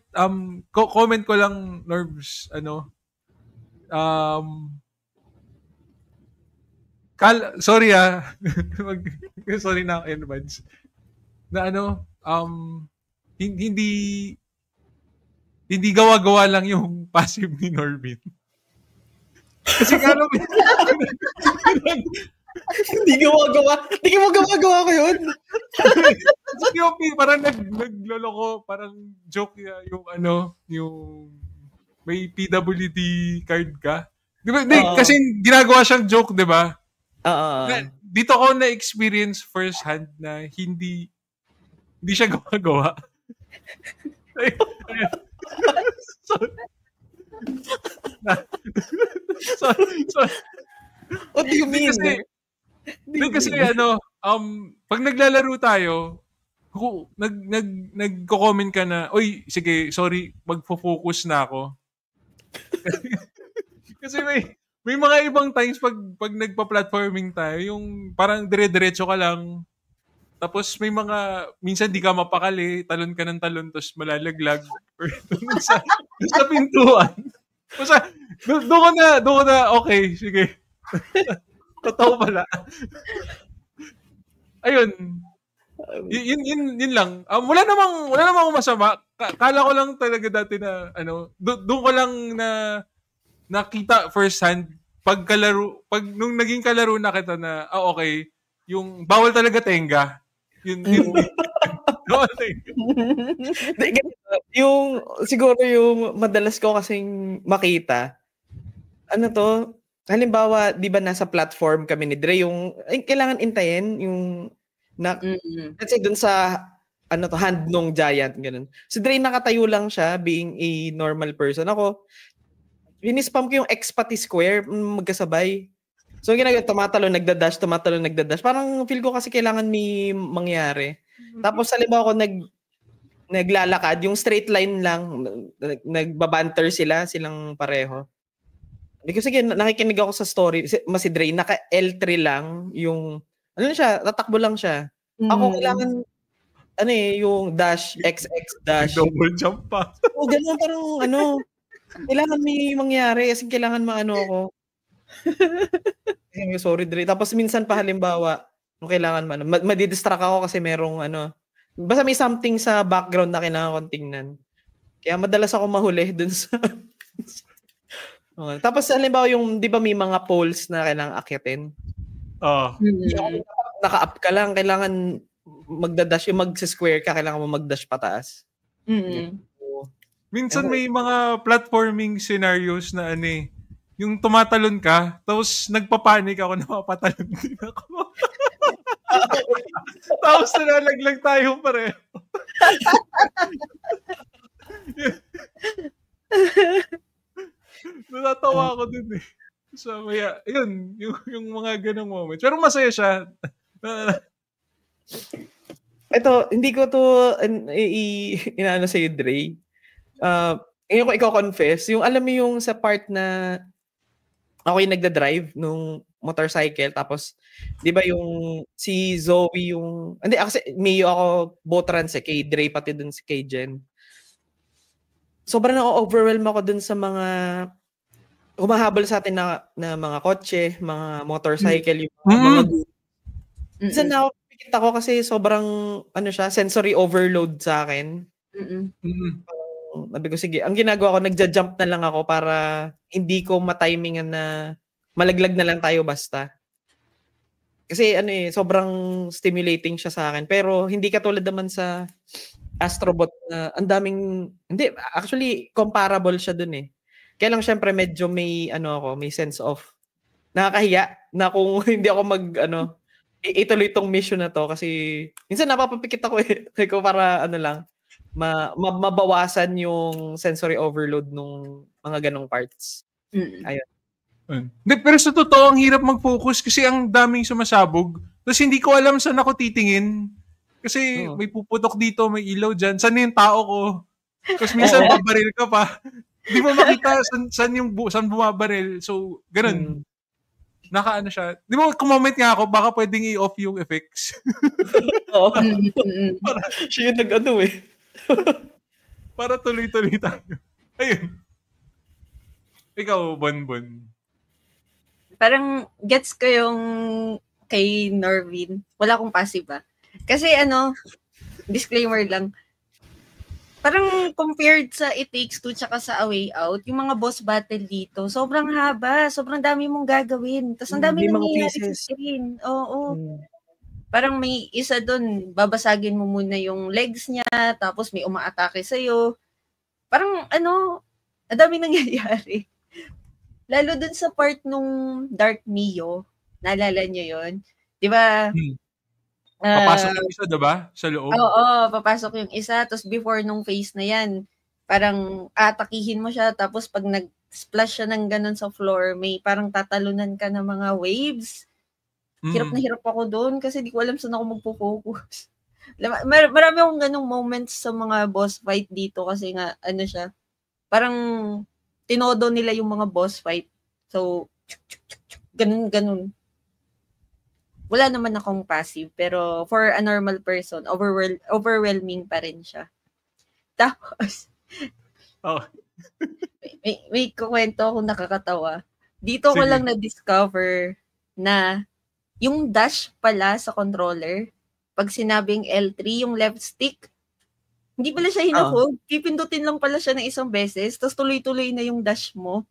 comment ko lang, Norbs, sorry sorry na in advance. Na hindi gawa-gawa lang yung passive ni Norbin. Kasi
hindi gawa-gawa. Hindi mo gawa-gawa ko yun.
Kasi parang nagloloko, parang joke yung yung may PWD card ka. Di ba? Kasi ginagawa siyang joke, di ba? Dito ko na-experience first hand na hindi siya gawa-gawa.
What do you mean?
Kasi pag naglalaro tayo, nagko-comment ka na, oy, sige, sorry, magfo-focus na ako. Kasi may mga ibang times pag nagpa-platforming tayo, yung parang dire-diretso ka lang, tapos may minsan di ka mapakali, talon ka ng talon, tapos malalaglag, or sa pintuan. Basta, doon ko na, okay, sige. Totoo pala. Ayun. Yun lang. Wala namang masama. Kala ko lang talaga dati na, doon ko lang na nakita first hand pag nung naging kalaro na kita na, okay, yung bawal talaga tenga. Yun. Bawal tenga.
Yung, siguro yung madalas ko kasing makita, halimbawa, di ba nasa platform kami ni Dre, yung, kailangan intayin, yung, let's say dun sa, hand nung giant, ganun. Si Dre nakatayo lang siya, being a normal person. Ako, spam ko yung X pati square, magkasabay. So, ginagawa, tumatalon, nagdadash. Parang feel ko kasi kailangan may mangyari. Tapos, halimbawa ko naglalakad, yung straight line lang, nagbabanter silang pareho. Hindi ko, sige, nakikinig ako sa story, si Dre, naka L3 lang, yung, tatakbo lang siya. Ako kailangan, yung dash, XX dash.
Double jump pa.
O, ganun, parang, kailangan may mangyari, kasi kailangan ako. Sorry, Dre. Tapos minsan pa halimbawa, kung kailangan madidistract ako kasi merong basta may something sa background na kailangan kong tingnan. Kaya madalas ako mahuli dun sa Tapos halimbawa yung, di ba may mga poles na kailangan akyatin? Naka-up ka lang, kailangan magdadash, yung mag-square ka, kailangan mo mag-dash pataas.
Minsan may mga platforming scenarios na yung tumatalon ka, tapos nagpapanik ako na mapatalon din ako. Tapos nalalaglag tayo pareho. Natatawa ako dun eh. So, kaya, yun, yung mga ganong moments. Pero masaya siya.
Ito, hindi ko to inaano sa'yo, Dre. Ngayon ko i-confess, yung alam mo yung sa part na ako yung nagda-drive nung motorcycle, tapos, di ba yung si Zoe yung, hindi, kasi Mio ako, both runs kay Dre, pati dun si kay Jen. Sobrang na-overwhelm ako dun sa mga humahabol sa atin na mga kotse, mga motorcycle, yung mga minsan na pikit ako kasi sobrang sensory overload sa akin. Sabi ko, sige, ang ginagawa ko, nagja-jump na lang ako para hindi ko matimingan na malaglag na lang tayo basta. Kasi sobrang stimulating siya sa akin. Pero hindi katulad naman sa Astrobot na ang daming, hindi, actually, comparable siya dun eh. Kaya lang syempre medyo may, may sense of nakakahiya na kung hindi ako ituloy itong mission na to kasi minsan napapapikit ako eh. Ko para mabawasan yung sensory overload nung mga ganong parts. Ayun.
Pero sa totoo, ang hirap mag-focus kasi ang daming sumasabog. Tapos hindi ko alam saan ako titingin. Kasi may puputok dito, may ilaw dyan. Saan yung tao ko? Tapos minsan babaril ka pa. Hindi mo makita saan bumabaril. So, ganun. Nakaano siya. Di ba, kumoment nga ako, baka pwedeng i-off yung effects.
Oo. Siya yung nag-ano eh.
Para tuloy-tuloy tayo. Ayun. Ikaw, Bonbon.
Parang gets ko yung kay Norvin. Wala akong passive Kasi disclaimer lang. Parang compared sa It Takes Two tsaka sa A Way Out, yung mga boss battle dito, sobrang haba. Sobrang dami mong gagawin. Tapos ang dami nangyayari sa screen. Oo. Parang may isa doon, babasagin mo muna yung legs niya, tapos may umaatake sa'yo. Parang ang dami nangyayari. Lalo dun sa part nung Dark Mio, naalala niyo yun? Di ba?
Papasok yung isa, diba? Sa loob.
Oo, papasok yung isa. Tapos before nung phase na yan, parang atakihin mo siya. Tapos pag nag-splash siya ng ganun sa floor, may parang tatalunan ka ng mga waves. Hirap na hirap ako doon kasi di ko alam saan ako magpo-focus. Marami akong ganung moments sa mga boss fight dito kasi nga, siya, parang tinodo nila yung mga boss fight. So, ganun. Wala naman akong passive, pero for a normal person, overwhelming pa rin siya. Tapos, May kukwento akong nakakatawa. Dito ko
Sige.
lang na-discover na yung dash pala sa controller, pag sinabing L3, yung left stick, hindi pala siya hinahold. Pipindutin lang pala siya ng isang beses, tapos tuloy-tuloy na yung dash mo.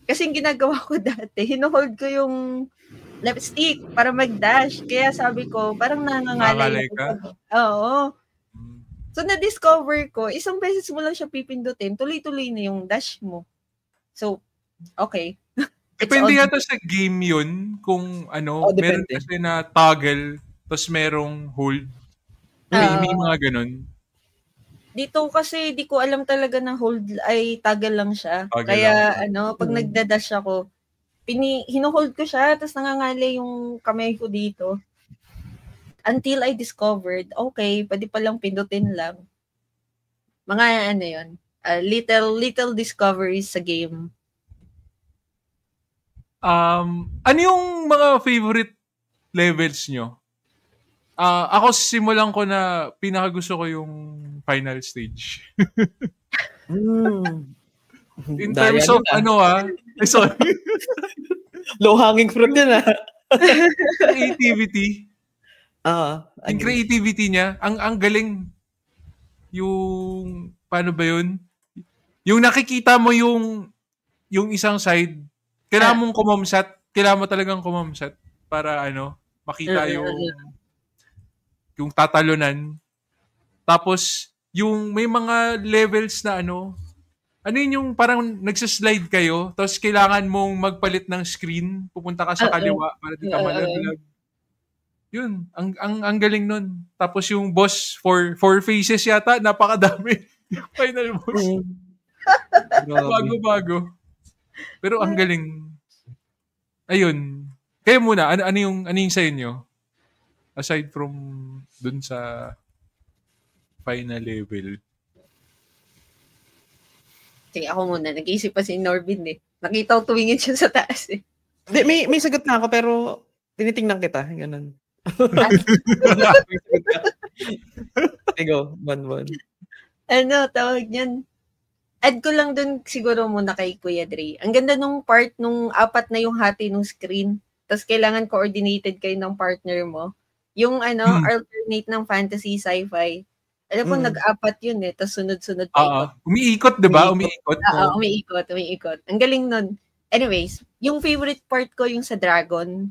Kasi yung ginagawa ko dati, hinohold ko yung left stick para mag-dash. Kaya sabi ko, parang nangangalay
Nangangalay ka?
Oo. So, na-discover ko, isang beses mo lang siya pipindutin, tuloy-tuloy na yung dash mo. So, okay.
Depende yata sa game yun, kung ano, meron
depende.
kasi na toggle, tapos merong hold. May mga ganun.
Dito kasi di ko alam talaga na hold ay toggle lang siya.
Toggle
Kaya
lang.
pag nagda-dash ako, hino-hold ko siya, tapos nangangalay yung kamay ko dito. Until I discovered, okay, pwede palang pindutin lang. Mga ano yun, little discoveries sa game.
Ano yung mga favorite levels nyo? Ako simulan ko na pinakagusto ko yung final stage. In terms of sorry.
Low hanging fruit yan
Creativity. Yung creativity niya, ang galing. Yung, paano ba yun? Yung nakikita mo yung isang side, kailangan mong kumamsat, kailangan mo talagang kumamsat para makita yung tatalunan. Tapos, yung may mga levels na ano yun yung parang nagsaslide kayo, tapos kailangan mong magpalit ng screen, pupunta ka sa kaliwa para di ka malaglag. Yun, ang galing nun. Tapos yung boss, four faces yata, napakadami. Yung final boss. Bago-bago. Pero ang galing. Ayun. Kaya muna, ano yung sa inyo? Aside from dun sa final level.
Sige, ako muna. Nag-iisip pa si Norbin eh. Nakita ko tumingin siya sa taas eh.
May sagot na ako pero tinitingnan kita. Ganun. Go, one.
Ano, tawag niyan? Add ko lang dun siguro muna kay Kuya Dre. Ang ganda nung part nung apat na yung hati nung screen. Tapos kailangan coordinated kayo ng partner mo. Yung alternate ng fantasy sci-fi. Alam ko nag-apat yun eh. Tapos sunod-sunod pa ikot.
Umiikot, di ba? Umiikot.
Umiikot. Ang galing nun. Anyways, yung favorite part ko yung sa Dragon.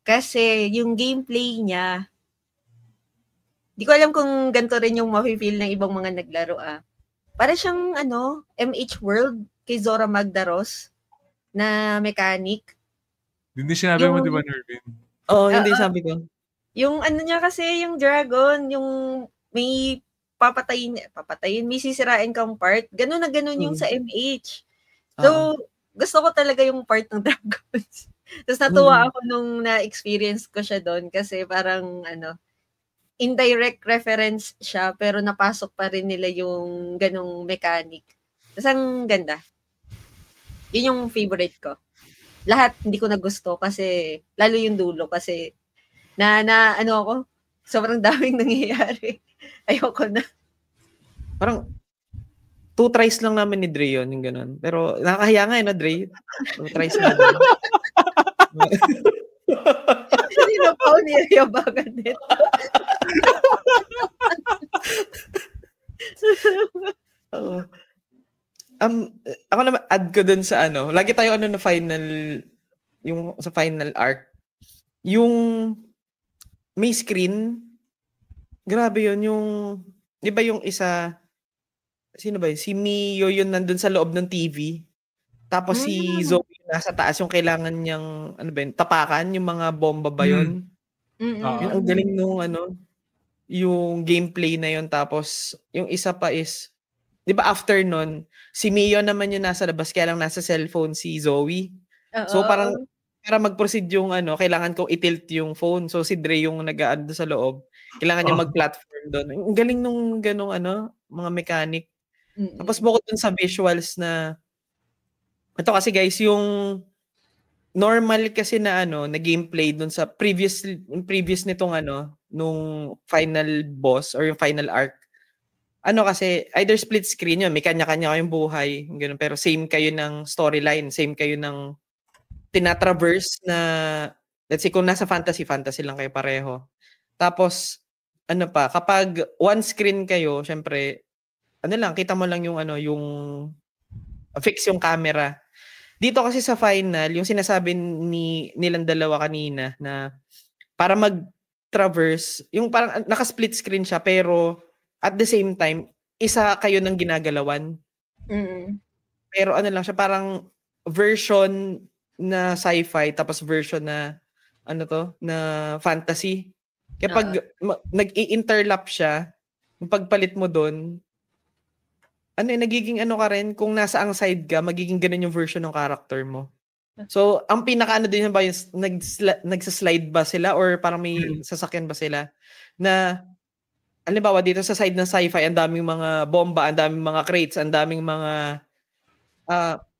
Kasi yung gameplay niya, di ko alam kung ganito rin yung mafe-feel ng ibang mga naglaro Para siyang MH World kay Zora Magdaros na mechanic.
Hindi sinabi mo, di ba, Nervin?
Hindi sabi ko.
Yung niya kasi, yung dragon, yung may papatayin, may sisirain kang part. Ganun na ganun yung sa MH. So, gusto ko talaga yung part ng dragons. Tapos natuwa ako nung na-experience ko siya doon kasi parang indirect reference siya pero napasok pa rin nila yung ganong mechanic. Tapos ang ganda. Yun yung favorite ko. Lahat hindi ko nagusto kasi lalo yung dulo kasi na ako, sobrang daming nangyayari. Ayoko na. Parang
2 tries lang namin ni Dre yun, yung ganun. Pero nakakahiya nga na Dre. 2 tries na.
Hindi na pa ako niyayabagan nito.
Ako naman, add ko dun sa lagi tayo na final, yung sa final arc. Yung may screen, grabe yun, yung, di ba yung isa, sino ba yun? Si Mio yun nandun sa loob ng TV. Tapos si Zoe nasa taas yung kailangan niyang, tapakan, yung mga bomba ba yun? Yun, ang galing nung yung gameplay na yun. Tapos, yung isa pa is, di ba after nun, si Mio naman yung nasa labas, kaya lang nasa cellphone si Zoe. So parang, para mag-proceed yung kailangan kong i-tilt yung phone. So si Dre yung nag-a-add sa loob. Kailangan niya mag-platform doon. Ang galing nung ganong mga mechanic. Tapos bukod dun sa visuals na, ito kasi guys, yung normal kasi na na gameplay dun sa previous nitong nung final boss or yung final arc. ano kasi, either split screen yun, may kanya-kanya kayong buhay, ganun, pero same kayo ng storyline, same kayo ng tinatraverse na, let's say kung nasa fantasy lang kayo pareho. Tapos, ano pa, kapag one screen kayo, syempre, ano lang, kita mo lang yung yung fix yung camera. Dito kasi sa final, yung sinasabi nilang dalawa kanina na para mag-traverse, yung parang naka-split screen siya pero at the same time, isa kayo ng ginagalawan. Pero ano lang siya, parang version na sci-fi tapos version na na fantasy. Kapag nag-i-interlap siya, yung pagpalit mo doon, nagiging ka rin, kung nasa ang side ka, magiging ganun yung version ng character mo. So, ang pinaka din ba yung nagsaslide ba sila or parang may sasakyan ba sila na halimbawa dito sa side ng sci-fi, ang daming mga bomba, ang daming mga crates, ang daming mga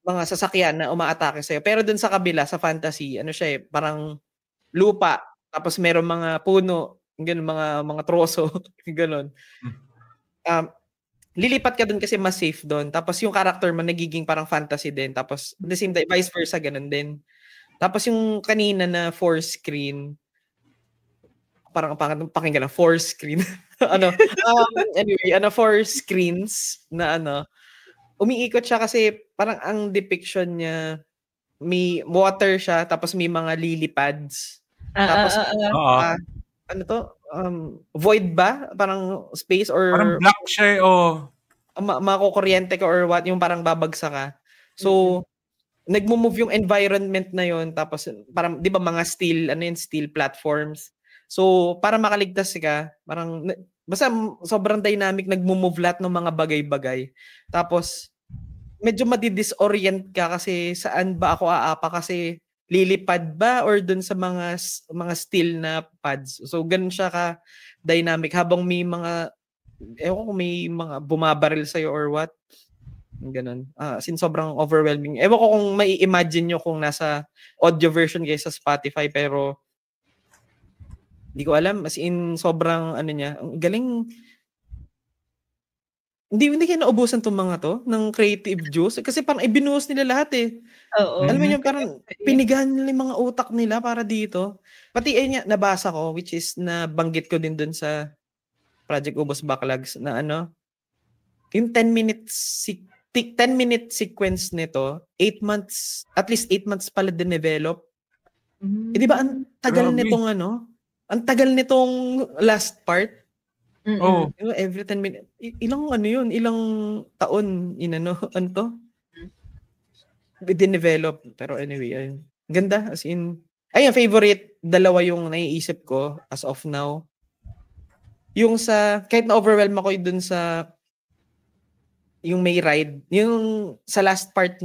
sasakyan na umaatake sa'yo. Pero dun sa kabila, sa fantasy, siya parang lupa, tapos meron mga puno, ganun, mga troso, ganun. Lilipat ka dun kasi mas safe dun. Tapos yung character mo nagiging parang fantasy din. Tapos at the same time, vice versa, ganun din. Tapos yung kanina na 4 screen, parang pakinggan na 4 screen. Anyway, 4 screens na umiikot siya kasi parang ang depiction niya, may water siya, tapos may mga lily pads. Tapos, void ba? Parang space or...
Parang black siya
makukuryente ka or what, yung parang babagsa ka. So, nagmo-move yung environment na yon, tapos parang, di ba mga steel platforms. So, para makaligtas ka, parang, basta sobrang dynamic, nagmo-move lahat ng mga bagay-bagay. Tapos, medyo madidisorient ka kasi saan ba ako aapa, kasi lilipad ba or dun sa mga steel na pads. So, ganun siya ka-dynamic habang may mga, ewan ko, may mga bumabaril sa'yo or what. Ganun. Since sobrang overwhelming. Ewan ko kung may imagine nyo kung nasa audio version kayo sa Spotify, pero hindi ko alam. As in, sobrang niya. Ang galing. Hindi kayo naubusan tong mga to ng creative juice kasi parang ibinuhos nila lahat eh.
Oo.
Alam mo yun, parang pinigahan nila yung mga utak nila para dito. Pati nabasa ko, which is nabanggit ko din dun sa Project Ubos Backlogs na yung 10-minute sequence nito, 8 months, at least 8 months pala din-develop. Di ba ang tagal nitong ang tagal nitong last part.
Oh.
Every 10 minutes. Ilang yun? Ilang taon din-develop. Pero anyway, ayun. Ganda. As in, ayun, favorite dalawa yung naiisip ko as of now. Yung kahit na-overwhelm ako dun sa yung may ride, yung sa last part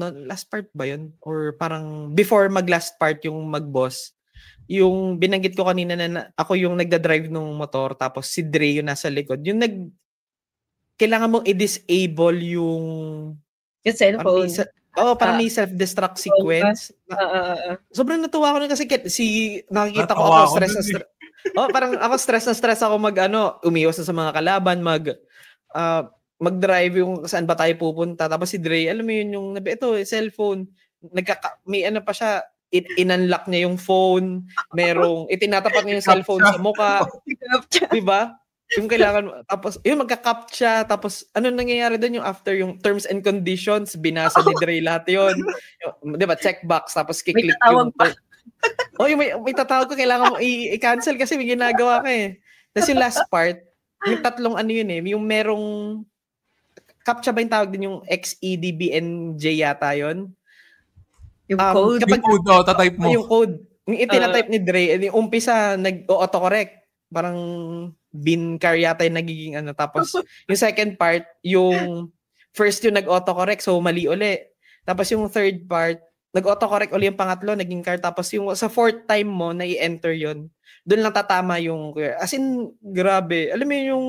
ba yun? Or parang before mag-last part yung mag-boss, yung binanggit ko kanina na ako yung nagda-drive ng motor tapos si Dre yung nasa likod. Yung kailangan mong i-disable yung
cellphone.
Parang may self-destruct sequence. Sobrang natuwa ko kasi nakikita ko ako stress na stress. Parang ako stress na stress ako umiwas na sa mga kalaban, mag-drive yung saan ba tayo pupunta. Tapos si Dre, alam mo yun yung cellphone. May pa siya, in-unlock niya yung phone, itinatapat niya yung cellphone sa mukha. Diba? Yung kailangan, tapos, yun, magka-captcha, tapos, nangyayari doon yung after yung terms and conditions, binasa ni Dre lahat yun. Diba? Checkbox, tapos kiklik yung... yung may tatawag ko, kailangan mo i-cancel kasi may ginagawa ka eh. Tapos yung last part, yung tatlong yung merong, captcha ba yung tawag din yung XEDBNJ yata yun?
Yung code.
Tatype mo.
Yung code. Yung itinatype ni Dre, yung umpisa, nag-autocorrect. Parang bin car yata yung nagiging Tapos, yung second part, yung first yung nag-autocorrect, so mali uli. Tapos yung third part, nag-autocorrect uli yung pangatlo, naging car. Tapos yung sa fourth time mo, na i-enter yun. Doon lang tatama yung... As in, grabe. Alam mo yung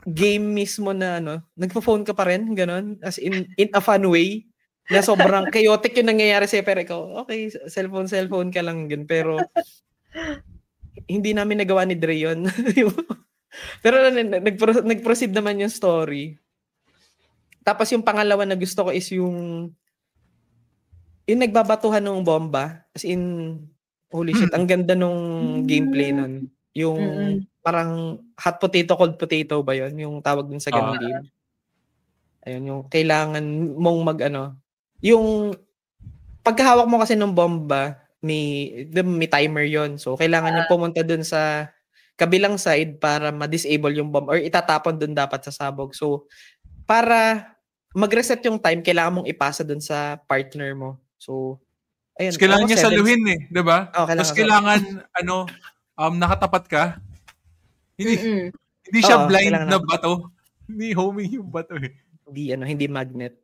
game mismo na nagpo-phone ka pa rin, ganon. As in a fun way. Na sobrang chaotic yung nangyayari sa'yo, pero ikaw, okay, cellphone ka lang yun. Pero, hindi namin nagawa ni Dre yun. Pero nag-proceed naman yung story. Tapos yung pangalawa na gusto ko is yung nagbabatuhan ng bomba. As in, holy shit, ang ganda nung gameplay nun. Yung parang hot potato, cold potato ba yun? Yung tawag dun sa ganung game. Ayun, yung kailangan mong yung pagkahawak mo kasi ng bomba, may timer yon. So, kailangan yung pumunta dun sa kabilang side para ma-disable yung bomb or itatapon dun dapat sa sabog. So, para mag-reset yung time, kailangan mong ipasa dun sa partner mo. So, ayun.
Kailangan niya saluhin diba?
Oh,
tapos kailangan, nakatapat ka. Hindi siya blind na bato. Hindi homing yung bato eh.
Hindi magnet.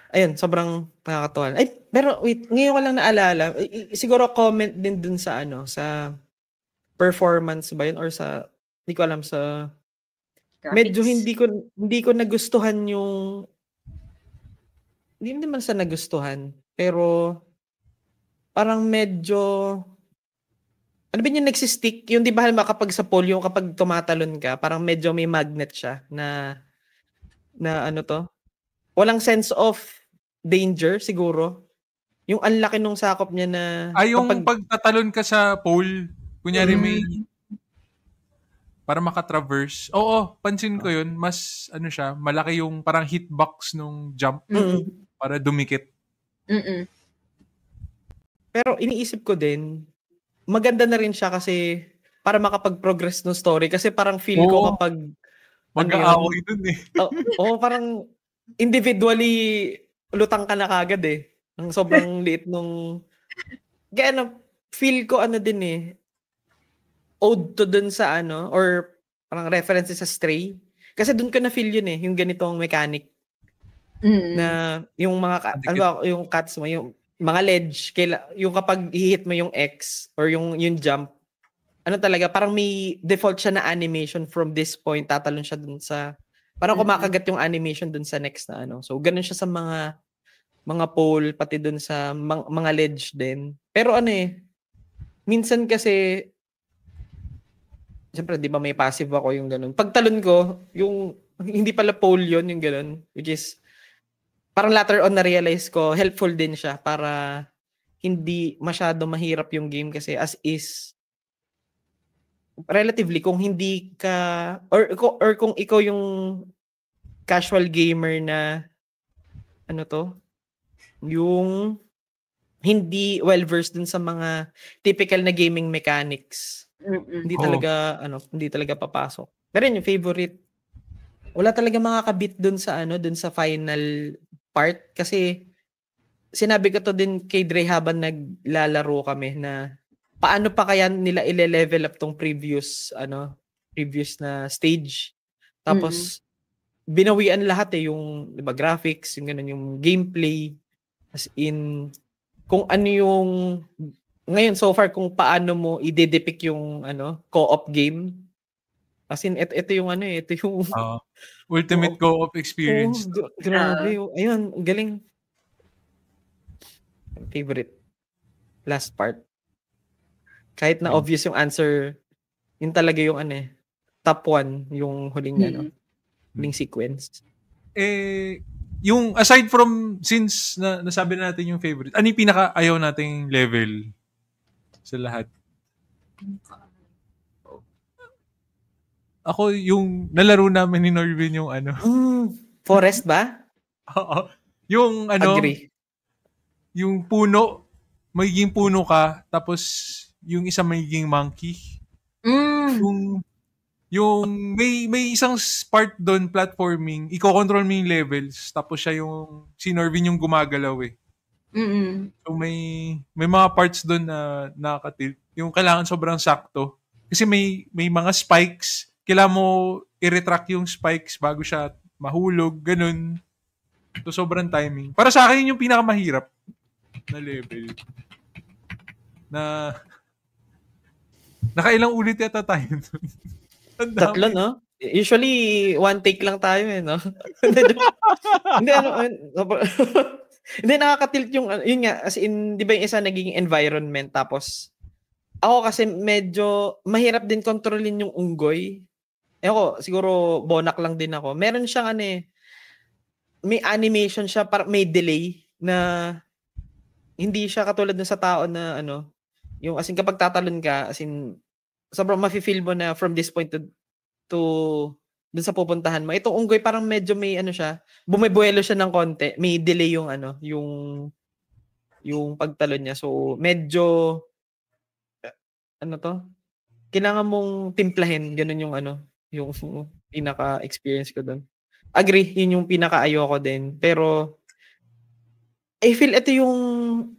Ayun, sobrang nakakatuwa. Ay, pero wait, ngayon ko lang naalala. Siguro comment din dun sa sa performance ba yun or sa, hindi ko alam, sa graphics. Medyo hindi ko nagustuhan yung, hindi naman sa nagustuhan, pero parang medyo, ano ba yung nagsistick? Yung di ba kapag sa pole, yung kapag tumatalon ka, parang medyo may magnet siya na walang sense of danger siguro. Yung ang laki nung sakop niya na...
yung pagtatalon ka sa pole, kunyari may para makatraverse. Oo, pansin ko yun. Mas, siya, malaki yung parang hitbox nung jump para dumikit.
Pero iniisip ko din, maganda na rin siya kasi para makapag-progress ng story. Kasi parang feel ko kapag...
Mag-aaway dun eh.
Parang individually lutang ka na kagad eh. Ang sobrang liit nung... Kaya feel ko din eh. Ode to dun sa or parang references sa Stray. Kasi dun ko na feel yun eh, yung ganitong mechanic. Na yung mga yung cuts mo, yung mga ledge, yung kapag i-hit mo yung X or yung jump, talaga, parang may default siya na animation from this point, tatalon siya dun sa, parang kumakagat yung animation dun sa next na So, ganun siya sa mga pole, pati dun sa mga ledge din. Pero minsan kasi, siyempre, di ba may passive ako yung ganun. Pagtalon ko, yung, hindi pala pole yun, yung ganun, which is, parang later on na-realize ko, helpful din siya para hindi masyado mahirap yung game kasi as is, relatively, kung hindi ka, or kung ikaw yung casual gamer na, yung hindi well-versed dun sa mga typical na gaming mechanics. Hindi talaga papasok. Pero yung favorite, wala talaga makakabit dun sa final part kasi sinabi ko to din kay Dre habang naglalaro kami na paano pa kaya nila ile-level up tong previous na stage. Tapos binawian lahat yung, di ba, graphics, yung ganun, yung gameplay, as in kung ano yung ngayon so far kung paano mo i-depict yung co-op game. As in ito yung ito yung
ultimate co-op experience.
Grabe. Ayun, galing. Favorite. Last part. Kahit na obvious yung answer, yun talaga yung top 1 yung huling huling sequence.
Yung aside from, since nasabi natin yung favorite, ano yung pinaka ayaw nating level sa lahat? Ako, yung nalaro namin ni Norvin yung
Forest ba?
Oo. Yung
Agree.
Yung puno, magiging puno ka, tapos yung isa magiging monkey. Yung may isang part doon, platforming, i-control mo yung levels, tapos siya si Norvin yung gumagalaw eh. So may mga parts doon na nakaka-tilt. Yung kailangan sobrang sakto. Kasi may mga spikes, kailangan mo i-retract yung spikes bago siya mahulog, ganun. So, sobrang timing. Para sa akin, yung pinakamahirap na level. Na nakailang ulit yata tayo.
Tatlo, no? Usually, one take lang tayo no? Hindi, hindi, nakaka-tilt yun nga, as in, di ba yung isa naging environment, tapos Ako kasi medyo mahirap din kontrolin yung unggoy. Ako, siguro bonak lang din ako. Meron siyang may animation siya, may delay na hindi siya katulad dun sa tao na yung as in kapag tatalon ka, as in sobrang mafe-feel mo na from this point to dun sa pupuntahan mo. Itong unggoy parang medyo may siya, bumibuelo siya ng konti, may delay yung yung pagtalon niya. So medyo kailangan mong timplahin, ganun yung yung pinaka-experience ko doon. Agree, yun yung pinaka-ayoko din. Pero I feel ito yung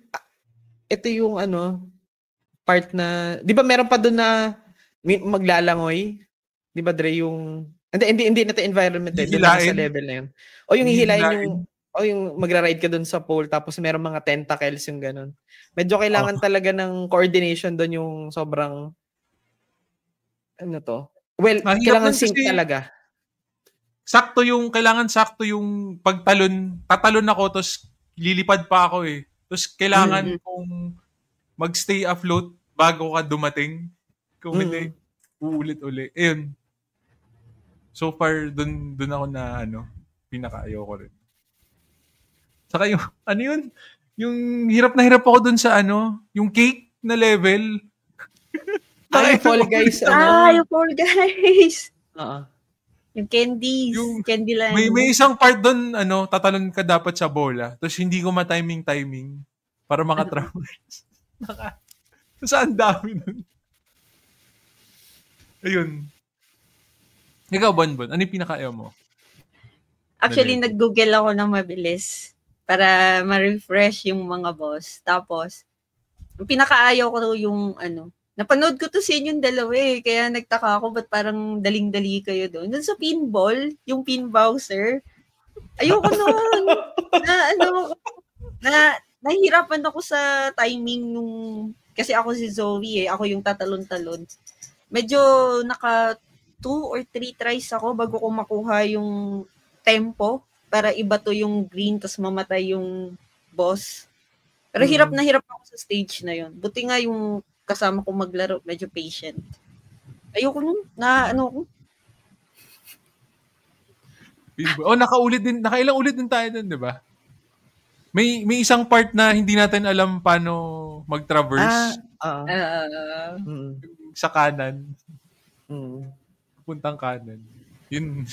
part na, di ba meron pa doon na maglalangoy? Di ba Dre yung, hindi na ito environment doon na sa level na yun. O yung hihilain yung magra-ride ka doon sa pole tapos meron mga tentacles yung ganun. Medyo kailangan talaga ng coordination doon yung sobrang well, kailangan sync talaga.
Kailangan sakto yung pagtalon. Tatalon ako, tapos lilipad pa ako eh. Tapos kailangan kong magstay afloat bago ka dumating. Kung hindi, uulit-uli. Ayun. So far, dun ako na pinaka-ayaw ko rin. Saka yung, yun? Yung hirap na hirap ako dun sa yung cake na level.
Yung Fall Guys.
Yung Fall Guys. Yung candies.
Yung
candy line.
May isang part doon, tatalon ka dapat sa bola. Tapos hindi ko ma-timing para maka-traverse. Saan dami nun? Ayun. Ikaw, Bonbon, ano yung pinaka-ayaw mo?
Actually, nag-google ako ng mabilis para ma-refresh yung mga boss. Tapos, yung pinaka-ayaw ko yung napanood ko to sa inyong dalawa kaya nagtaka ako ba't parang daling-dali kayo doon. Doon sa pinball, yung pin Bowser, ayoko noon. Nahihirapan ako sa timing nung, kasi ako si Zoe ako yung tatalon-talon. Medyo naka 2 or 3 tries ako bago ko makuha yung tempo para ibato yung green tas mamatay yung boss. Pero hirap na hirap ako sa stage na yun. Buti nga yung kasama ko maglaro, medyo patient. Ayoko nun.
Nakailang ulit din tayo dun, di ba? May isang part na hindi natin alam paano mag-traverse. Sa kanan. Puntang kanan. Yun.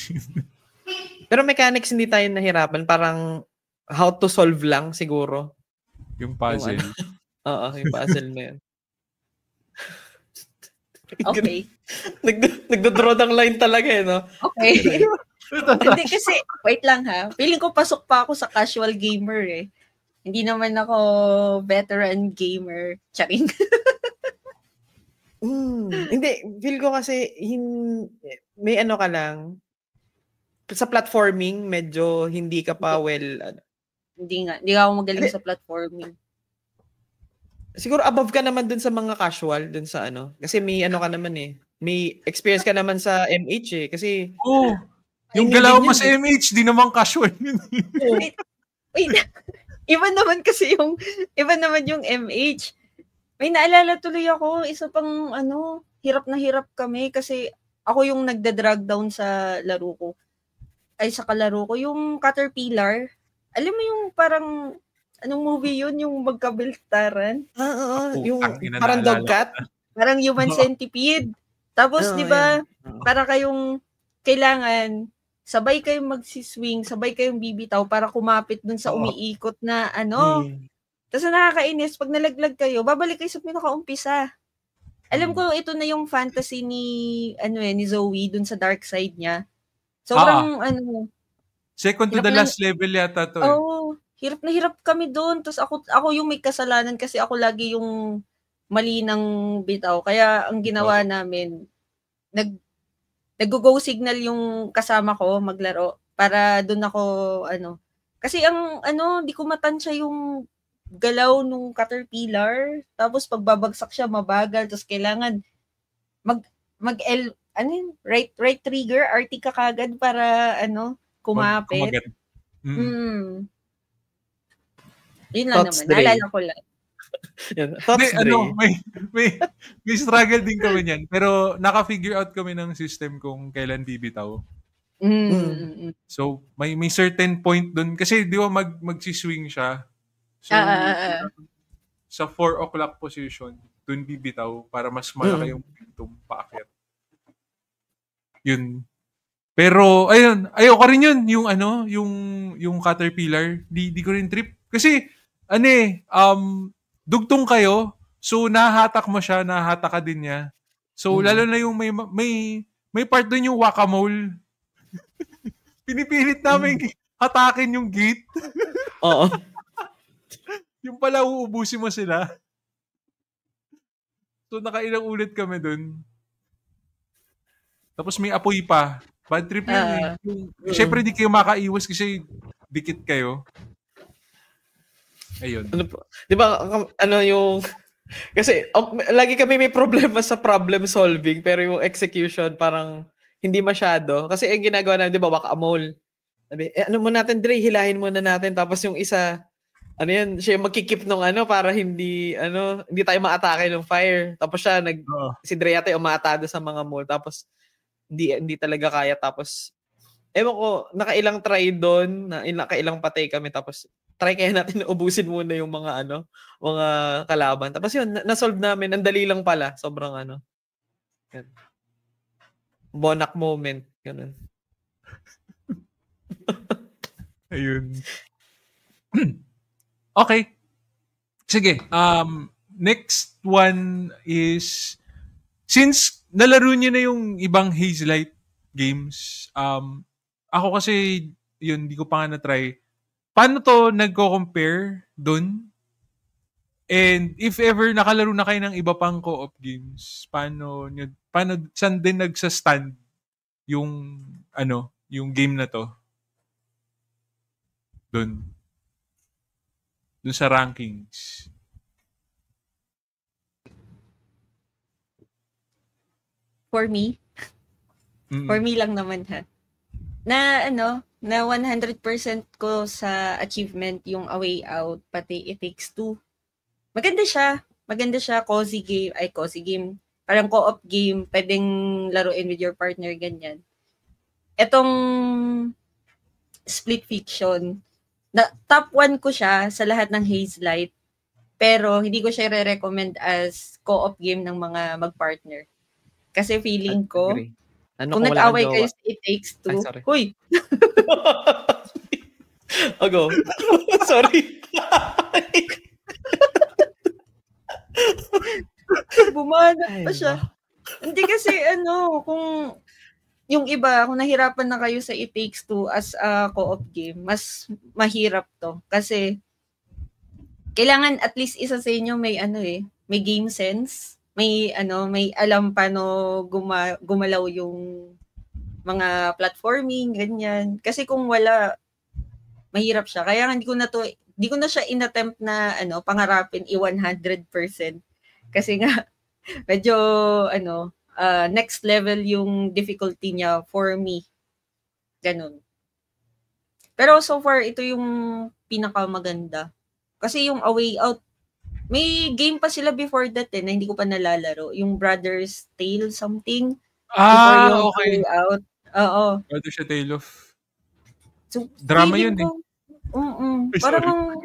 Pero mechanics hindi tayo nahirapan. Parang how to solve lang siguro.
Yung puzzle.
Yung puzzle na yun.
Okay.
Nagdodraw ng line talaga no?
Okay. Hindi kasi, wait lang ha. Feeling ko pasok pa ako sa casual gamer Hindi naman ako veteran gamer. Charing.
Hindi, feel ko kasi may ka lang. Sa platforming, medyo hindi ka pa
Hindi ako magaling sa platforming.
Siguro above ka naman dun sa mga casual, dun sa Kasi may ka naman may experience ka naman sa MH kasi
yung galaw mo sa MH, di naman casual yun.
Wait. Iba naman yung MH. May naalala tuloy ako, isa pang hirap na hirap kami kasi ako yung nagda-drag down sa laro ko. Ay, sa kalaro ko. Yung Caterpillar. Alam mo yung parang, anong movie yun? Yung magkabiltaran?
Yung parang Dogcat?
Parang Human Centipede. Tapos, di ba, para kayong kailangan, sabay kayong magsiswing, sabay kayong bibitaw para kumapit dun sa umiikot na Tapos nakakainis, pag nalaglag kayo, babalik kayo sa pinakaumpisa. Alam ko, ito na yung fantasy ni Zoe dun sa dark side niya. Sobrang
second to the last level yata to.
Hirap na hirap kami doon. Tapos ako yung may kasalanan kasi ako lagi yung mali ng bitaw. Kaya ang ginawa namin, nag-go signal yung kasama ko maglaro para doon ako Kasi di ko matansya yung galaw nung Caterpillar. Tapos pagbabagsak siya mabagal. Tapos kailangan right trigger, RT ka kagad para kumapit. Yun lang naman. Naalala ko lang.
Yan. Thoughts,
Hindi,
Dre?
may struggle din kami niyan. Pero naka-figure out kami ng system kung kailan bibitaw. So, may certain point dun. Kasi di ba magsiswing siya. So, sa 4 o'clock position, dun bibitaw para mas malaki yung momentum paakyat. Yun. Pero, ayun. Ayoko rin yun. Yung Caterpillar. Di ko rin trip. Kasi, dugtong kayo. So, nahahatak mo siya. Nahahatak ka din niya. So, lalo na yung may part dun yung whack-a-mole. Pinipilit namin hatakin yung gate.
Oo.
Yung pala uubusin mo sila. So, nakailang ulit kami dun. Tapos may apoy pa. Bad trip yun Siyempre, di kayo makaiwas kasi dikit kayo. Ayun.
Di ba, yung... Kasi, lagi kami may problema sa problem solving, pero yung execution parang hindi masyado. Kasi yung ginagawa namin, di ba, whack-a-mole. Sabi, muna natin, Dre, hilahin muna natin. Tapos yung isa, siya magkikip nung para hindi tayo ma-atake ng fire. Tapos siya, si Dre yata yung umatado sa mga mole. Tapos, hindi talaga kaya. Tapos, ewan ko, nakailang try doon, nakailang patay kami. Tapos, try kaya natin ubusin muna yung mga mga kalaban. Tapos yun, na-solve namin. Ang dali lang pala. Sobrang Yan. Bonak moment. Ganun.
Ayun. Okay. Sige. Next one is, since nalaro niyo na yung ibang Hazelight games, ako kasi, yun, di ko pa nga na-try. Paano to nagko-compare dun? And if ever nakalaro na kayo ng iba pang co-op games, paano saan din nagsa-stand yung yung game na to? Dun sa rankings.
For me lang naman ha. Na 100% ko sa achievement yung A Way Out, pati It Takes Two. Maganda siya, cozy game. Parang co-op game, pwedeng laruin with your partner, ganyan. Etong Split Fiction, top 1 ko siya sa lahat ng Hazelight, pero hindi ko siya re-recommend as co-op game ng mga mag-partner. Kasi feeling ko, kung nag-away kayo sa It Takes Two, huy!
Go. Sorry.
Bumanat pa siya. Hindi kasi kung yung iba, kung nahirapan na kayo sa It Takes Two as a co-op game, mas mahirap to. Kasi kailangan at least isa sa inyo may may game sense, may alam paano gumalaw yung mga platforming, ganyan. Kasi kung wala, mahirap siya. Kaya hindi ko na siya inattempt na pangarapin i-100%. Kasi nga medyo next level yung difficulty niya for me. Ganun. Pero so far ito yung pinakamaganda. Kasi yung A Way Out, may game pa sila before that na hindi ko pa nalalaro. Yung Brother's Tale something. Before yung
okay.
A Way Out. Oo.
Brother's Tale of...
So,
drama yun
Parang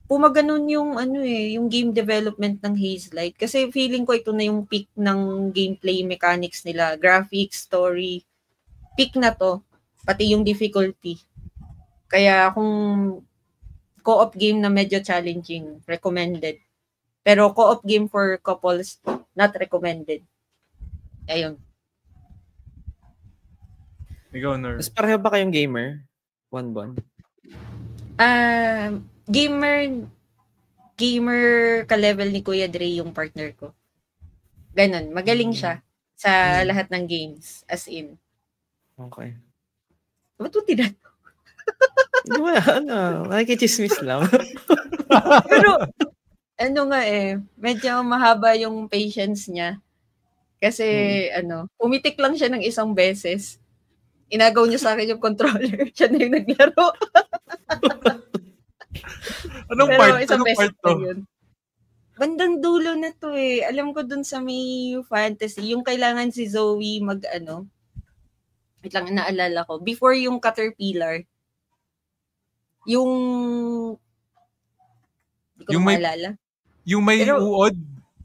pumaganon yung yung game development ng Hazelight. Kasi feeling ko ito na yung peak ng gameplay mechanics nila. Graphics, story. Peak na to. Pati yung difficulty. Kaya kung co-op game na medyo challenging, recommended. Pero co-op game for couples, not recommended. Ayun.
Ikaw, Nor.
Mas pareho ba kayong gamer? Bonbon?
Gamer ka-level ni Kuya Dre yung partner ko. Ganon. Magaling siya sa lahat ng games. As in.
Okay.
Ba't mo tinato?
Hindi ba, nakikichismis lang.
Pero, medyo mahaba yung patience niya. Kasi, pumitik lang siya ng isang beses. Inagaw niya sa akin yung controller. Siya na yung naglaro.
Anong part to?
bandang dulo na to eh. Alam ko dun sa may fantasy, yung kailangan si Zoe wait lang, naalala ko. Before yung Caterpillar, yung, hindi ko
Yung
na
may
maalala.
yung may
Pero-
uod,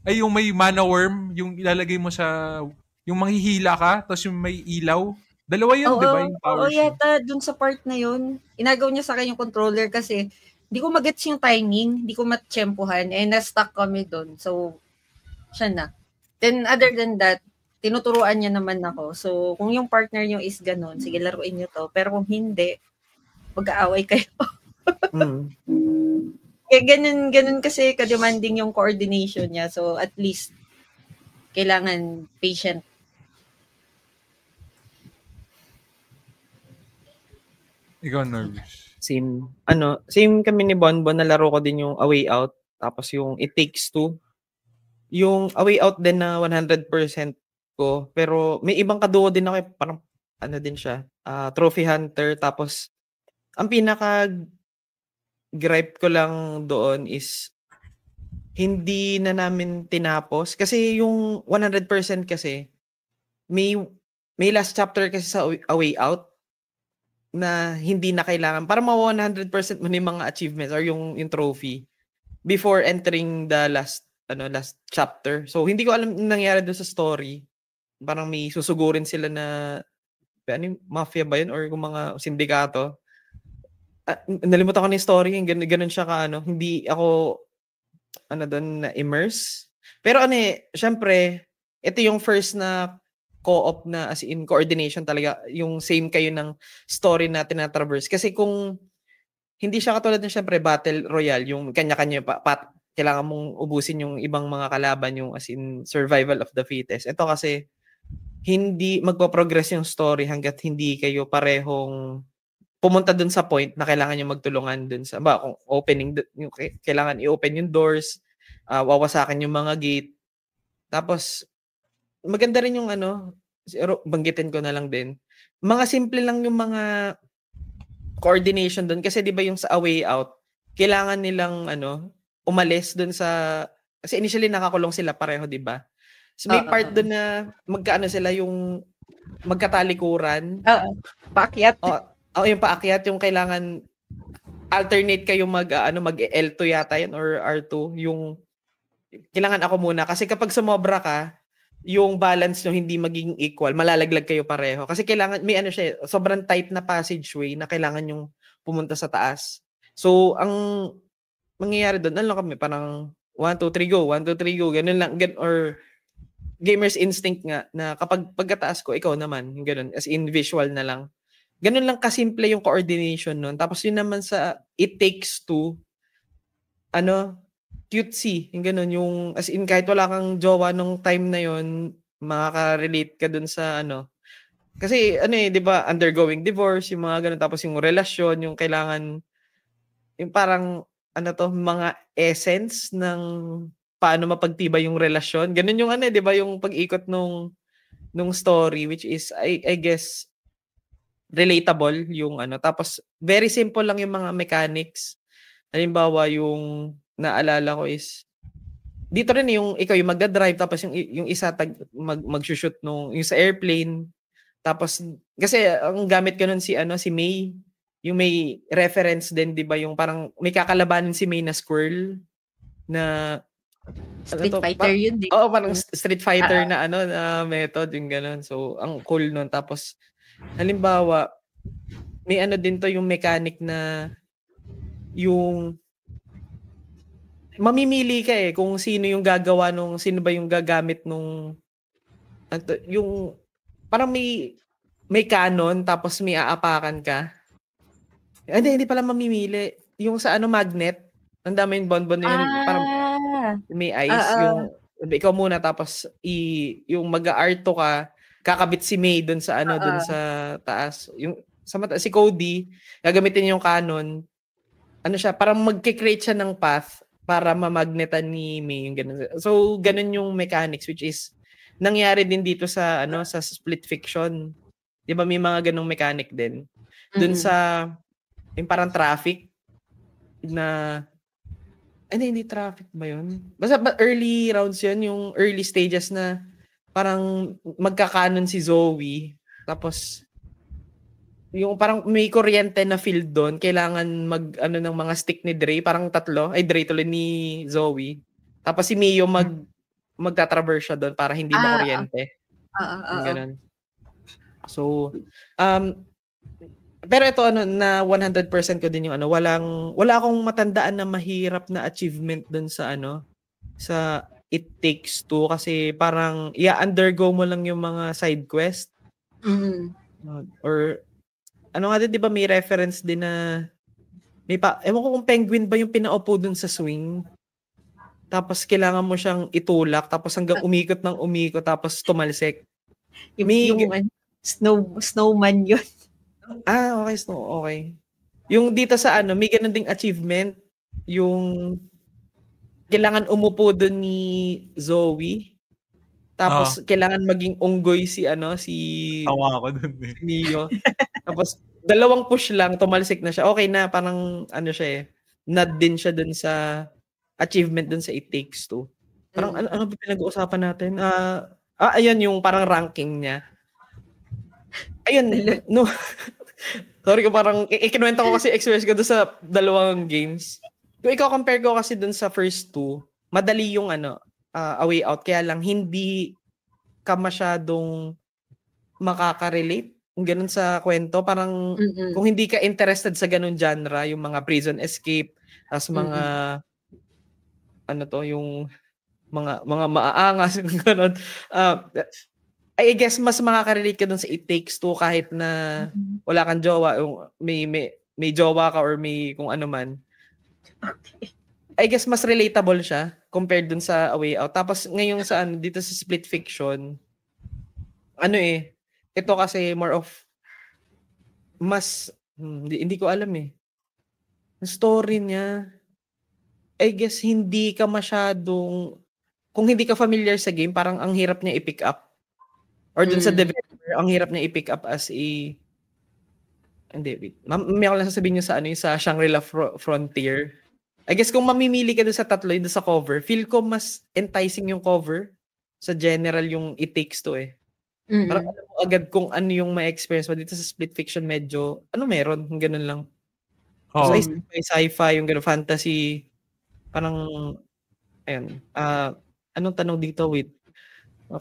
ay yung may mana worm, yung ilalagay mo sa yung manghihila ka, tapos yung may ilaw. Dalawa yun, di ba? Yung
Oo,
powers niya.
yata dun sa part na yun. Inagaw niya sa akin yung controller kasi hindi ko magets yung timing, hindi ko matsyempohan, na-stuck kami dun. So, siya na. Then, other than that, tinuturuan niya naman ako. So, kung yung partner niyo is ganun, sige, laruin niyo to. Pero kung hindi, mag-aaway kayo. Kaya ganun kasi ka-demanding yung coordination niya. So, at least, kailangan patient.
Ikaw nervous.
Same kami ni Bonbon, nalaro ko din yung A Way Out, tapos yung It Takes Two. Yung A Way Out din na 100% ko, pero may ibang kaduo din ako, parang ano din siya, Trophy Hunter, tapos ang pinaka gripe ko lang doon is hindi na namin tinapos kasi yung 100% kasi may last chapter kasi sa A Way Out na hindi na kailangan para ma-100% mo na yung mga achievements or yung trophy before entering the last chapter. So hindi ko alam nangyari doon sa story. Parang may susugurin sila na mafia ba yun or kung mga sindikato. Nalimutan ko na yung story, ganun siya hindi ako doon na immerse. Pero syempre, ito yung first na co-op na as in coordination talaga, yung same kayo ng story na tinatraverse. Kasi kung hindi siya katulad ng syempre Battle Royale, yung kanya-kanya kailangan mong ubusin yung ibang mga kalaban, yung as in survival of the fittest. Ito kasi hindi magpo-progress yung story hangga't hindi kayo parehong pumunta dun sa point na kailangan nyo magtulungan dun sa kung opening, yung kailangan i-open yung doors, wawasakin yung mga gate. Tapos maganda rin yung banggitin ko na lang din. Mga simple lang yung mga coordination doon kasi 'di ba yung sa A Way Out, kailangan nilang umalis doon kasi initially nakakulong sila pareho, 'di ba? So may part doon na magkaano sila yung magkatalikuran.
Paakyat.
Yung paakyat, yung kailangan alternate kayo mag L2 yata yan or R2, yung kailangan ako muna kasi kapag sumobra ka, yung balance nyo hindi maging equal, malalaglag kayo pareho. Kasi kailangan, may siya, sobrang tight na passageway na kailangan yung pumunta sa taas. So, ang mangyayari doon, kami, parang 1, 2, 3, go, 1, 2, 3, go, ganun lang, or gamer's instinct nga, na kapag pagkataas ko, ikaw naman, ganun, as in visual na lang. Ganun lang kasimple yung coordination nun. Tapos yun naman sa It Takes Two, cutesy, yung ganun, yung as in kahit wala kang jowa nung time na yon, makaka-relate ka dun sa kasi 'di ba, undergoing divorce, yung mga ganun, tapos yung relasyon, yung kailangan yung parang mga essence ng paano mapagtibay yung relasyon. Ganun yung 'di ba, yung pag-ikot nung story, which is I guess relatable yung tapos very simple lang yung mga mechanics. Halimbawa, yung naalala ko is dito rin yung ikaw yung magda-drive, tapos yung isa mag-shoot yung sa airplane, tapos kasi ang gamit ko nun si May, yung may reference din, 'di ba, yung parang may kakalabanin si May na squirrel na
Street Fighter yun, di?
Oo, parang Street Fighter na na method, yung ganun. So ang cool nun. Tapos halimbawa may din to yung mechanic na yung mamimili ka kung sino yung gagawa sino ba yung gagamit yung parang may cannon, tapos may aapakan ka. Hindi pala mamimili. Yung sa magnet, ang dami yung bonbon na yun, parang may ice, yung ikaw muna, tapos yung mag-R2 ka, kakabit si May dun sa dun sa taas. Yung si Cody, gagamitin yung cannon. Siya, parang magki-create siya ng path para mamagnetan ni May, yung ganun. So, ganun yung mechanics, which is nangyari din dito sa sa Split Fiction. 'Di ba may mga ganung mechanic din? Doon sa yung parang traffic na Hindi traffic ba yun? Basta early rounds yun, yung early stages na parang magkakanon si Zoe. Tapos, yung parang may kuryente na field doon, kailangan ng mga stick ni Dre, parang tatlo, ay Dre tuloy ni Zoe. Tapos si Mio magtatraverse siya doon para hindi makuryente. Ganun. So, pero ito na 100% ko din yung wala akong matandaan na mahirap na achievement dun sa sa It Takes Two kasi parang undergo mo lang yung mga side quest. Or nga din, 'di ba may reference din na ewan ko kung penguin ba yung pinaupo dun sa swing. Tapos kailangan mo siyang itulak tapos hanggang umikot tapos tumalsik.
Yung snowman yun.
Okay. Okay. Yung dito sa may ganun ding achievement, yung kailangan umupo doon ni Zoe. Tapos kailangan maging unggoy si
tawa ako doon
si Mio. Tapos 2 push lang, tumalsik na siya. Okay na, parang siya nod din siya doon sa achievement doon sa It Takes Two. Parang ano ba pinag-uusapan natin? Ayan yung parang ranking niya. Ayun, no. Sorry ko, parang ikinuwento ko kasi experience ko doon sa 2 games. Kung ikaw compare ko kasi doon sa first 2, madali yung A Way Out. Kaya lang hindi ka masyadong makaka-relate kung ganun sa kwento. Parang kung hindi ka interested sa ganun genre, yung mga prison escape, as mga yung mga maaangas, ganun. I guess mas makaka-relate ka dun sa It Takes Two kahit na wala kang jowa, may jowa ka or may kung ano man.
Okay.
I guess mas relatable siya compared dun sa A Way Out. Tapos ngayon sa dito sa Split Fiction, ito kasi more of mas hindi ko alam Ang story niya, I guess hindi ka masyadong, kung hindi ka familiar sa game, parang ang hirap niya i-pick up. Or dun sa developer, ang hirap niya i-pick up as may ako lang sasabihin nyo sa Shangri-La Frontier. I guess kung mamimili ka dun sa tatlo, dun sa cover, feel ko mas enticing yung cover sa general yung It Takes Two Parang alam mo agad kung ano yung may experience mo. Dito sa Split Fiction medyo, meron, ganun lang. So, sci-fi, yung ganun, fantasy, parang, ayun. Anong tanong dito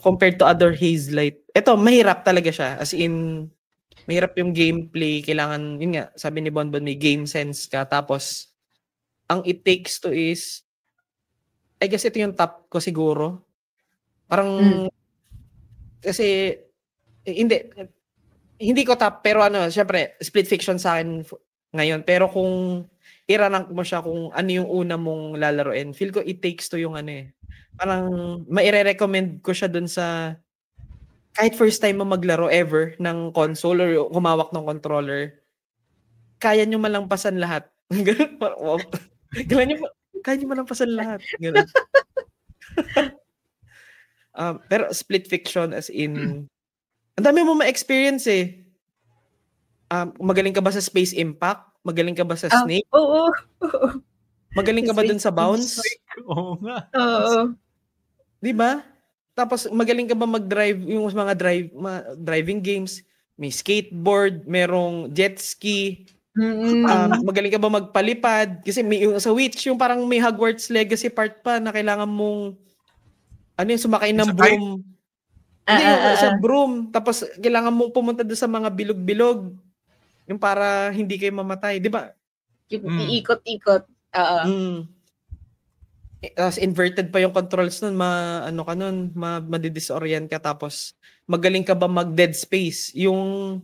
compared to other Hazelight, ito, mahirap talaga siya. As in, mahirap yung gameplay. Kailangan, yun nga, sabi ni Bonbon, may game sense ka. Tapos, ang It Takes Two is, I guess ito yung top ko siguro. Parang, kasi, hindi ko top, pero syempre, Split Fiction sa akin ngayon. Pero kung i-rank mo siya kung ano yung una mong lalaroin, feel ko It Takes Two yung parang maire-recommend ko siya dun sa kahit first time mo maglaro ever ng console or humawak ng controller, kaya nyo malampasan lahat. Ganun, wow. Kaya nyo malampasan lahat. Ganun. Pero Split Fiction as in, ang dami mo ma-experience magaling ka ba sa Space Impact? Magaling ka ba sa Snake?
Oo.
Magaling ka ba dun sa Bounce?
Oo nga.
Oo.
Diba? Tapos magaling ka ba mag-drive yung mga driving games? May skateboard, merong jet ski. Magaling ka ba magpalipad? Kasi may yung sa Witch, yung parang may Hogwarts Legacy part pa na kailangan mong sumakay ng broom. Hindi, sa broom. Tapos kailangan mong pumunta doon sa mga bilog-bilog. Yung para hindi kayo mamatay, 'di ba?
Yung iikot-ikot.
Tapos inverted pa yung controls nun, madidisorient ka. Tapos magaling ka ba mag-dead space? Yung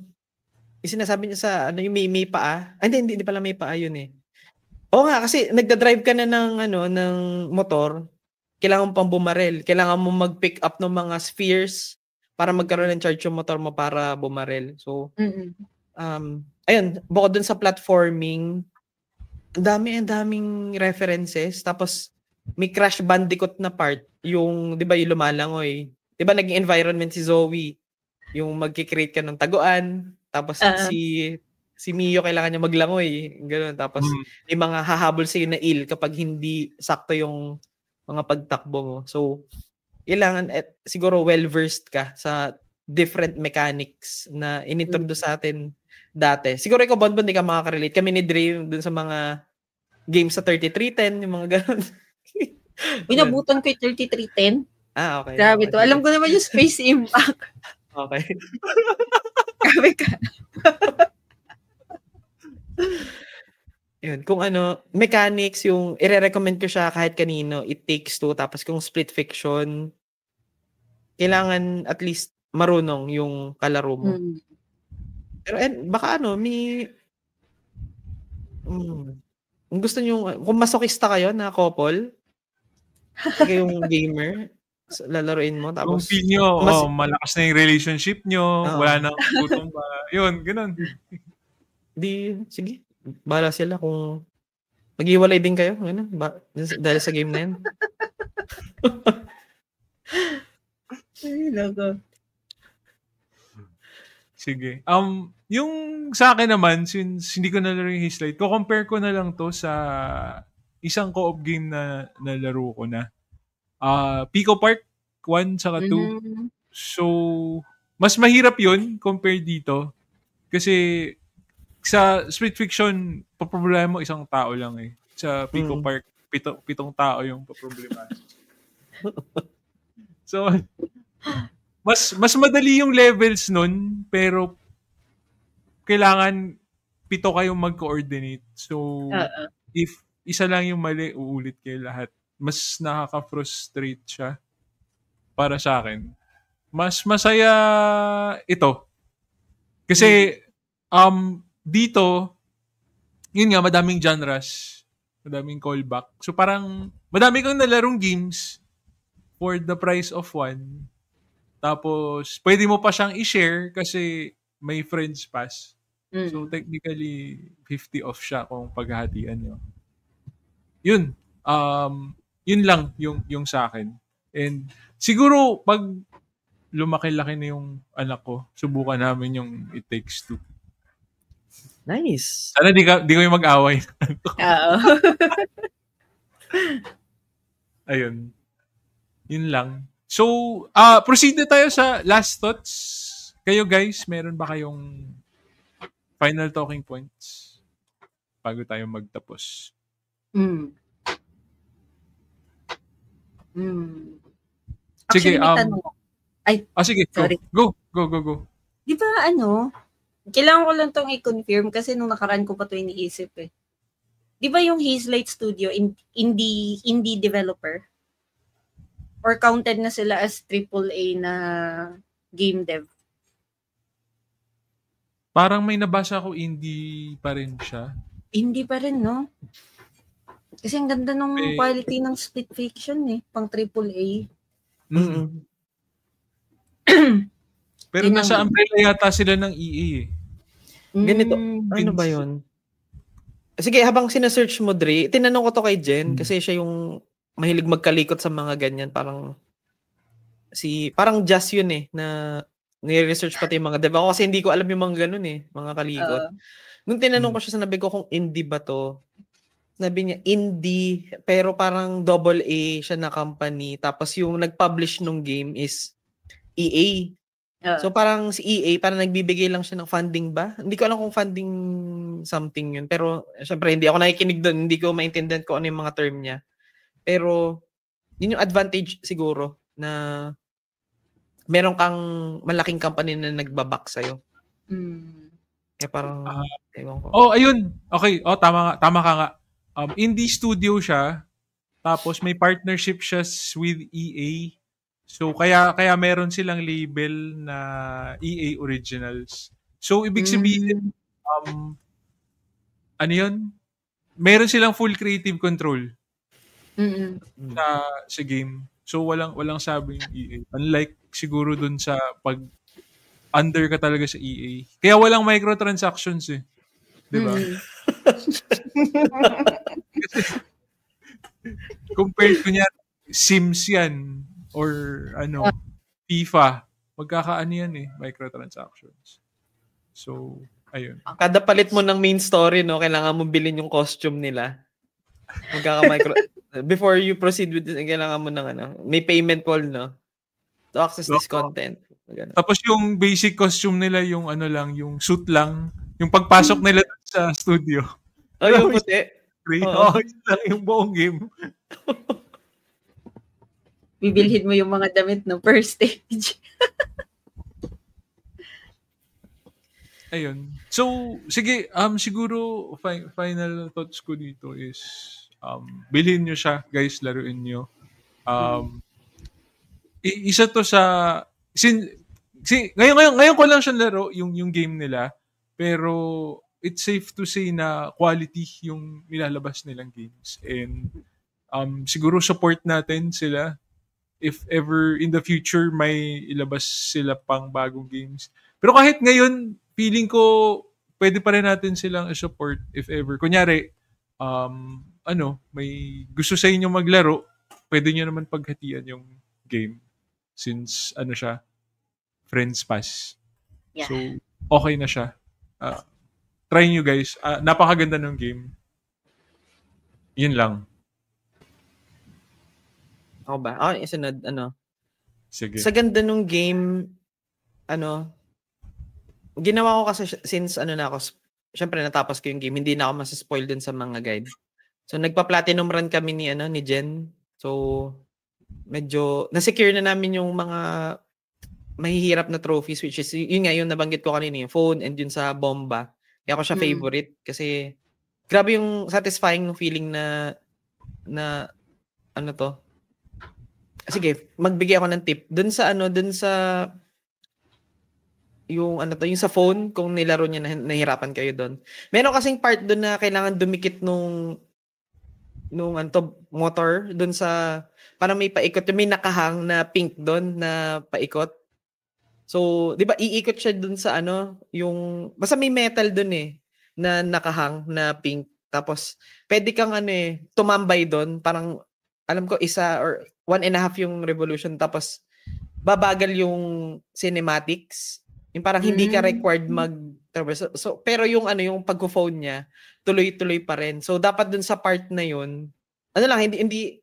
sinasabi niya sa yung may paa. Hindi pala may paa yun Oo nga, kasi nagda-drive ka na ng motor, kailangan mo pang bumarel. Kailangan mo mag-pick up ng mga spheres para magkaroon ng charge yung motor mo para bumarel. So, ayun, bukod dun sa platforming, ang daming references. Tapos, may Crash Bandicoot na part, yung, di ba, yung lumalangoy. Di ba, naging environment si Zoe, yung magkikreate ka ng taguan, tapos si Mio kailangan niya maglangoy, gano'n. Tapos may mga hahabol sa'yo na ill kapag hindi sakto yung mga pagtakbo mo. So, kailangan siguro well-versed ka sa different mechanics na inintroduce sa atin dati. Siguro ikaw, Bonbon, di ka makaka-relate. Kami ni Dre dun sa mga games sa 3310, yung mga gano'n.
Pinabutan ko yung 3310.
Okay.
Grabe to. Alam ko naman yung Space Impact.
Okay.
Grabe ka.
Yun, kung ano, mechanics, yung i-recommend ko siya kahit kanino, It Takes Two, tapos kung Split Fiction, kailangan at least marunong yung kalaro mo. Pero baka kung gusto nyo, kung masokista kayo na couple, yung gamer, lalaroin mo, tapos
kung feel nyo, malakas na yung relationship nyo, wala nang gutom ba, yun, ganun.
Sige, bahala sila kung mag-iwalay din kayo, ganun, dahil sa game na yan.
Ay, naku.
Sige. Yung sa akin naman, since hindi ko nalaro yung Hazelight, compare ko na lang to sa isang co-op game na nalaro ko na. Pico Park 1 saka 2. So, mas mahirap yun compare dito. Kasi sa Split Fiction, paproblema mo isang tao lang eh. Sa Pico Park, pitong tao yung paproblema. So, mas madali yung levels nun, pero kailangan 7 kayong mag-coordinate. So, if isa lang yung mali, uulit kayo lahat. Mas nakaka-frustrate siya para sa akin. Mas masaya ito. Kasi, dito, yun nga, madaming genres, madaming callback. So, parang, madami kang nalarong games for the price of one. Tapos, pwede mo pa siyang i-share kasi may friends pass. So, technically, 50 off siya kung paghahatian nyo. Yun. Yun lang yung sa akin. And siguro, pag lumaki-laki na yung anak ko, subukan namin yung It Takes Two.
Nice.
Sana di ko yung mag-away.
Oo.
Ayun. Yun lang. So, proceed na tayo sa last thoughts. Kayo guys, meron ba kayong final talking points bago tayo magtapos?
Actually,
sige,
may tanong.
Sige,
sorry.
Go.
Di ba kailangan ko lang tong i-confirm kasi nung nakaraan ko pa ito iniisip eh. Di ba yung Hazelight Studio indie developer? Or counted na sila as AAA na game dev?
Parang may nabasa ko indie pa rin siya.
Indie pa rin, no? Kasi ang ganda ng quality ng Split Fiction eh. Pang AAA.
Pero nasa umbrella yata sila ng EA eh.
Ganito, ano ba yun? Sige, habang sinesearch mo, Dre, tinanong ko to kay Jen kasi siya yung mahilig magkalikot sa mga ganyan. Parang Jazz yun eh, na nire-research pati yung mga dev. Ako kasi hindi ko alam yung mga ganun eh, mga kalikot. Nung tinanong ko siya, sinabi ko kung indie ba to, sabi niya, indie, pero parang AA siya na company. Tapos yung nag-publish nung game is EA. So parang si EA, parang nagbibigay lang siya ng funding ba? Hindi ko alam kung funding something yun. Pero syempre hindi ako nakikinig doon. Hindi ko maintindihan kung ano yung mga term niya. Pero yun yung advantage siguro na meron kang malaking company na nagbaback sa'yo. Kaya parang, ewan ko.
Ayun. Okay. Tama ka nga. Indie studio siya. Tapos may partnership siya with EA. So, kaya meron silang label na EA Originals. So, ibig sabihin, ano yun? Meron silang full creative control sa game. So, walang sabi yung EA. Unlike siguro dun sa pag under ka talaga sa EA. Kaya walang microtransactions eh. Diba? Compared to niya, Sims yan. Or FIFA, magkakaano yan eh, microtransactions. So, Ayun.
Kada palit mo ng main story, no, kailangan mo bilhin yung costume nila. Before you proceed with this, kailangan mo ng may payment wall, no? To access this content. Ganun.
Tapos yung basic costume nila, yung lang, yung suit lang. Yung pagpasok nila sa studio.
Yung puti.
Yun lang yung buong game.
Bibilhin mo yung mga damit no per stage.
Ayun. So, sige, siguro final thoughts ko dito is bilhin nyo siya, guys, laruin nyo. Isa to sa ngayon ko lang siya laro yung game nila, pero it's safe to say na quality yung nilalabas nilang games, and siguro support natin sila if ever in the future may ilabas sila pang bagong games. Pero kahit ngayon, feeling ko pwede pa rin natin silang i-support if ever. Kunyari, may gusto sa inyo maglaro, pwede nyo naman paghatian yung game since siya, Friends Pass.
Yeah.
So, okay na siya. Try nyo, guys. Napakaganda ng game. Yun lang.
Ako ba? Isunod,
Sige.
Sa ganda nung game, ginawa ko kasi since syempre natapos ko yung game, hindi na ako masaspoil dun sa mga guide. So nagpa-platinum run kami ni Jen. So medyo na-secure na namin yung mga mahihirap na trophies, which is yun nga yung nabanggit ko kanina, yung phone and yun sa bomba. Kaya ako siya favorite kasi grabe yung satisfying ng feeling na sige, magbigay ako ng tip. Dun sa yung yung sa phone, kung nilaro niya nahirapan kayo doon. Meron kasing part doon na kailangan dumikit nung motor doon sa para may paikot, may nakahang na pink doon na paikot. So, 'di ba iikot siya doon sa yung basta may metal doon na nakahang na pink. Tapos pwede kang tumambay doon, parang alam ko 1 or 1.5 yung revolution, tapos babagal yung cinematics. Yung parang hindi ka required mag-traverse. So, pero yung yung pagko-phone niya, tuloy-tuloy pa rin. So, dapat dun sa part na yun, hindi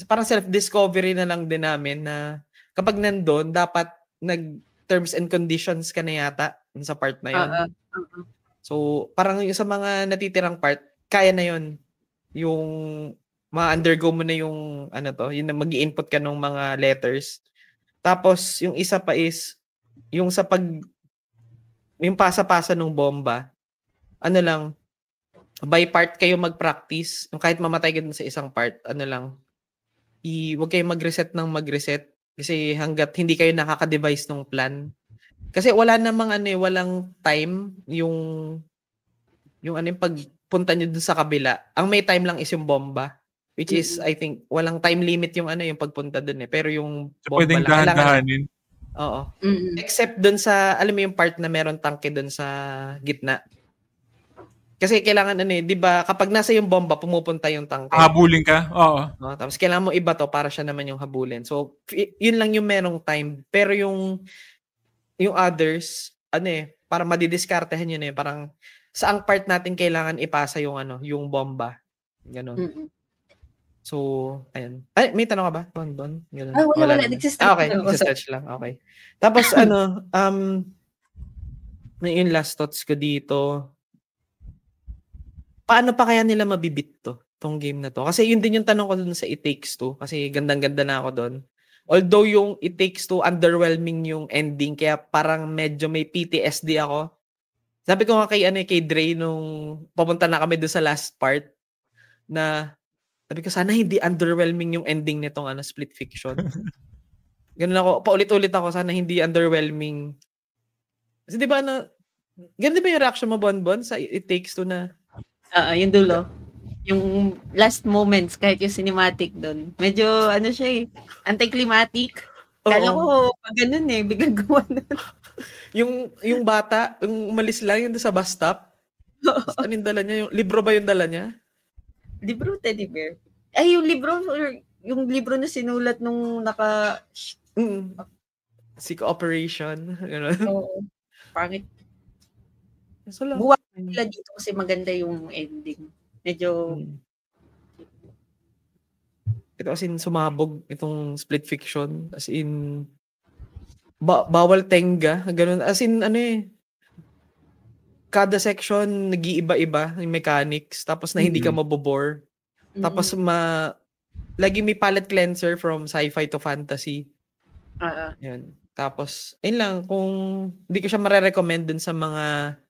parang self-discovery na lang din namin na kapag nandun, dapat nag-terms and conditions ka na yata sa part na yun. So, parang yung sa mga natitirang part, kaya na yun. Yung ma-undergo mo na yung yung mag-i-input ka ng mga letters. Tapos, yung isa pa is, yung sa yung pasa-pasa ng bomba, by part kayo mag-practice. Yung kahit mamatay ka dun sa isang part, huwag kayo mag-reset ng mag-reset. Kasi hanggat hindi kayo nakaka-devise ng plan. Kasi wala namang walang time yung pagpunta nyo dun sa kabila. Ang may time lang is yung bomba. Which is, I think, walang time limit yung yung pagpunta dun Pero yung bomba
pwedeng
lang.
dahan-dahanin.
Oo. Except dun sa, alam mo yung part na meron tangke dun sa gitna. Kasi kailangan di ba, kapag nasa yung bomba, pumupunta yung tangke.
Habulin ka? Oo.
Tapos kailangan mo iba to para siya naman yung habulin. So, yun lang yung merong time. Pero yung others, para madidiskartehan yun parang saang part natin kailangan ipasa yung yung bomba. Ganon. So, ayun. Ay, may tanong ka ba? Bon? Ganun.
Wala. Nag-stretch
okay, nag-stretch lang. Okay. Tapos, yung last thoughts ko dito, paano pa kaya nila mabibit tong game na to? Kasi yun din yung tanong ko dun sa It Takes Two. Kasi gandang-ganda na ako dun. Although yung It Takes Two, underwhelming yung ending, kaya parang medyo may PTSD ako. Sabi ko nga kay Dre nung papunta na kami dun sa last part, na sabi ko, sana hindi underwhelming yung ending nitong Split Fiction. Ganun ako, paulit-ulit ako, sana hindi underwhelming. Kasi di ba ganun ba yung reaction mo, Bonbon, sa It Takes Two na?
Yung dulo. Yung last moments, kahit yung cinematic doon. Medyo, siya anticlimactic. Kala ko, pag ganun biglang gawa nun. yung bata, yung umalis lang, yung sa bus stop. Anong dala niya? Yung libro ba yung dala niya? Libro, Teddy Bear. Ay, yung libro na sinulat nung
Psycho Operation.
Oo. Pangit.
So lang.
Buwak nila dito kasi maganda yung ending. Medyo
ito as in sumabog itong Split Fiction, as in bawal tenga, ganun, as in kada section nag-iiba-iba yung mechanics, tapos na hindi ka mabobore, tapos lagi may palette cleanser from sci-fi to fantasy. Yan. Tapos ayun lang, kung hindi ko siya mare-recommend dun sa mga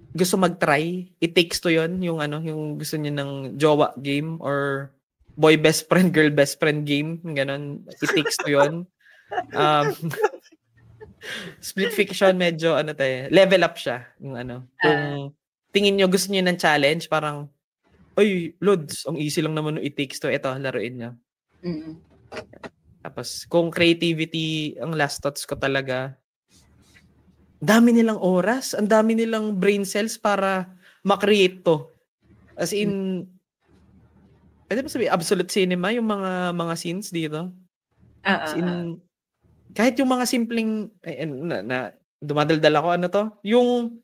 gusto mag-try, It Takes Two yun, yung yung gusto niya ng jowa game or boy best friend, girl best friend game, ganun. It Takes Two yun. Split Fiction, medyo level up siya. Yung kung tingin nyo gusto niyo ng challenge, parang, ay, Lods, ang easy lang naman It Takes Two. Ito, laruin nyo. Tapos, kung creativity, ang last thoughts ko talaga, dami nilang oras, ang dami nilang brain cells para makreate to. As in, pwede ba sabihin, absolute cinema, yung mga scenes dito. As in, kahit yung mga simpleng, dumadaldal ako, yung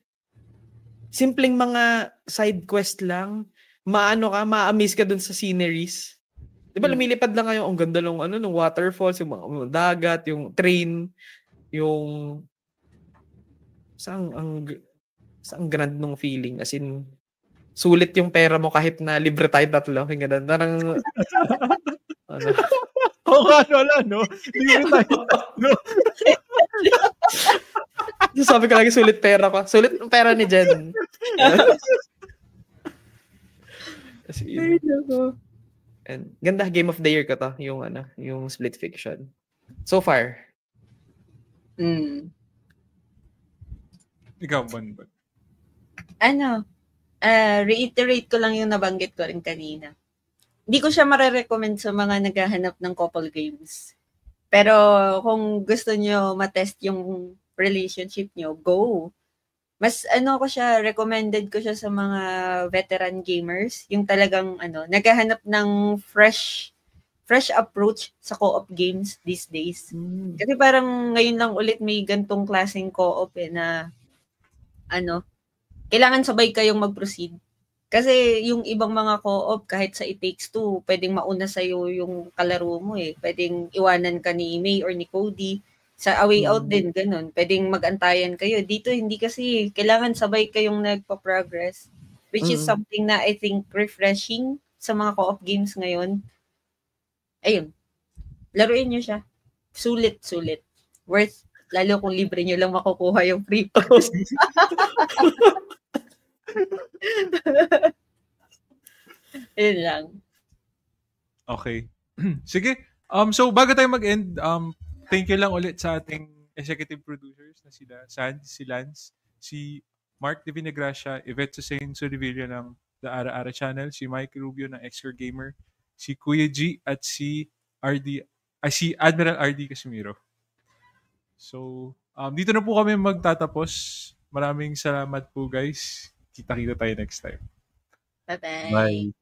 simpleng mga side quest lang, ma-amaze ka dun sa sceneries. Diba, lumilipad lang kayo, ang ganda lang, ng waterfalls, yung mga dagat, yung train, yung, ang grand nung feeling, as in, sulit yung pera mo kahit na libre tayo tatlo. Yung ganun. Parang,
Libre tayo tatlo.
Sabi ko lagi, sulit pera ko. Sulit yung pera ni Jen. And, ganda, game of the year ko to. Yung Split Fiction. So far.
Ikaw, Bonbon.
Reiterate ko lang yung nabanggit ko rin kanina. Hindi ko siya mare-recommend sa mga naghahanap ng couple games. Pero kung gusto nyo matest yung relationship nyo, go. Mas recommended ko siya sa mga veteran gamers. Yung talagang naghahanap ng fresh approach sa co-op games these days. Kasi parang ngayon lang ulit may gantong klaseng co-op na kailangan sabay kayong mag-proceed. Kasi yung ibang mga co-op, kahit sa It Takes Two, pwedeng mauna sa'yo yung kalaro mo eh. Pwedeng iwanan ka ni May or ni Cody. Sa A Way Out din, ganun. Pwedeng mag-antayan kayo. Dito, hindi kasi. Kailangan sabay kayong nagpa-progress. Which is something na I think refreshing sa mga co-op games ngayon. Ayun. Laruin nyo siya. Sulit. Worth. Lalo kung libre nyo lang makukuha yung free pass. Yun lang.
Okay. Sige. So, bago tayo mag-end, thank you lang ulit sa ating executive producers na sila, si Lance, si Mark De Vinegracia, Yvette Susain Solivilla ng The Ara-Ara Channel, si Mike Rubio ng Excore Gamer, si Kuya G at si Admiral RD Casimiro. So, dito na po kami magtatapos. Maraming salamat po, guys. Kita-kita tayo next time.
Bye-bye.
Bye.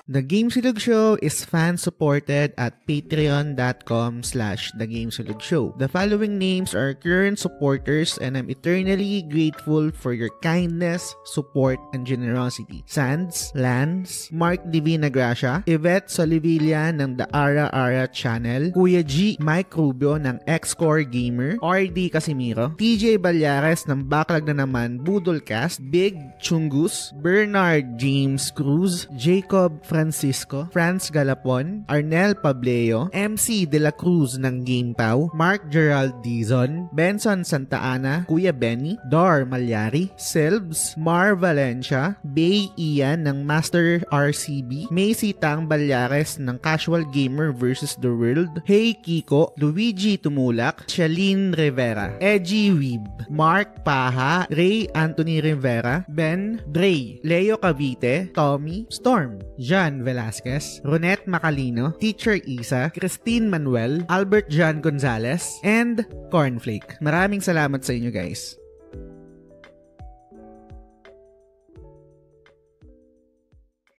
The Game Sulog Show is fan-supported at patreon.com/thegamesulogshow. The following names are current supporters and I'm eternally grateful for your kindness, support, and generosity. Sands, Lance, Mark De Vinegracia, Yvette Solivilla ng The Ara-Ara Channel, Kuya G, Mike Rubio ng Excore Gamer, RD Casimiro, TJ Balyares ng Backlog na naman Budolcast, Big Chungus, Bernard James Cruz, Jacob Francisco, Franz Galapon, Arnel Pableo, MC De La Cruz ng GamePow, Mark Gerald Dizon, Benson Santa Ana, Kuya Benny, Dar Malyari, Silbs, Mar Valencia, Bay Ian ng Master RCB, Macy Tang Balyares ng Casual Gamer vs. The World, Hey Kiko, Luigi Tumulak, Shalene Rivera, Edgy Weeb, Mark Paha, Ray Anthony Rivera, Ben Dre, Leo Cavite, Tommy, Storm, Jan Velasquez, Ronette Macalino, Teacher Isa, Christine Manuel, Albert John Gonzalez, and Cornflake. Maraming salamat sa inyo, guys.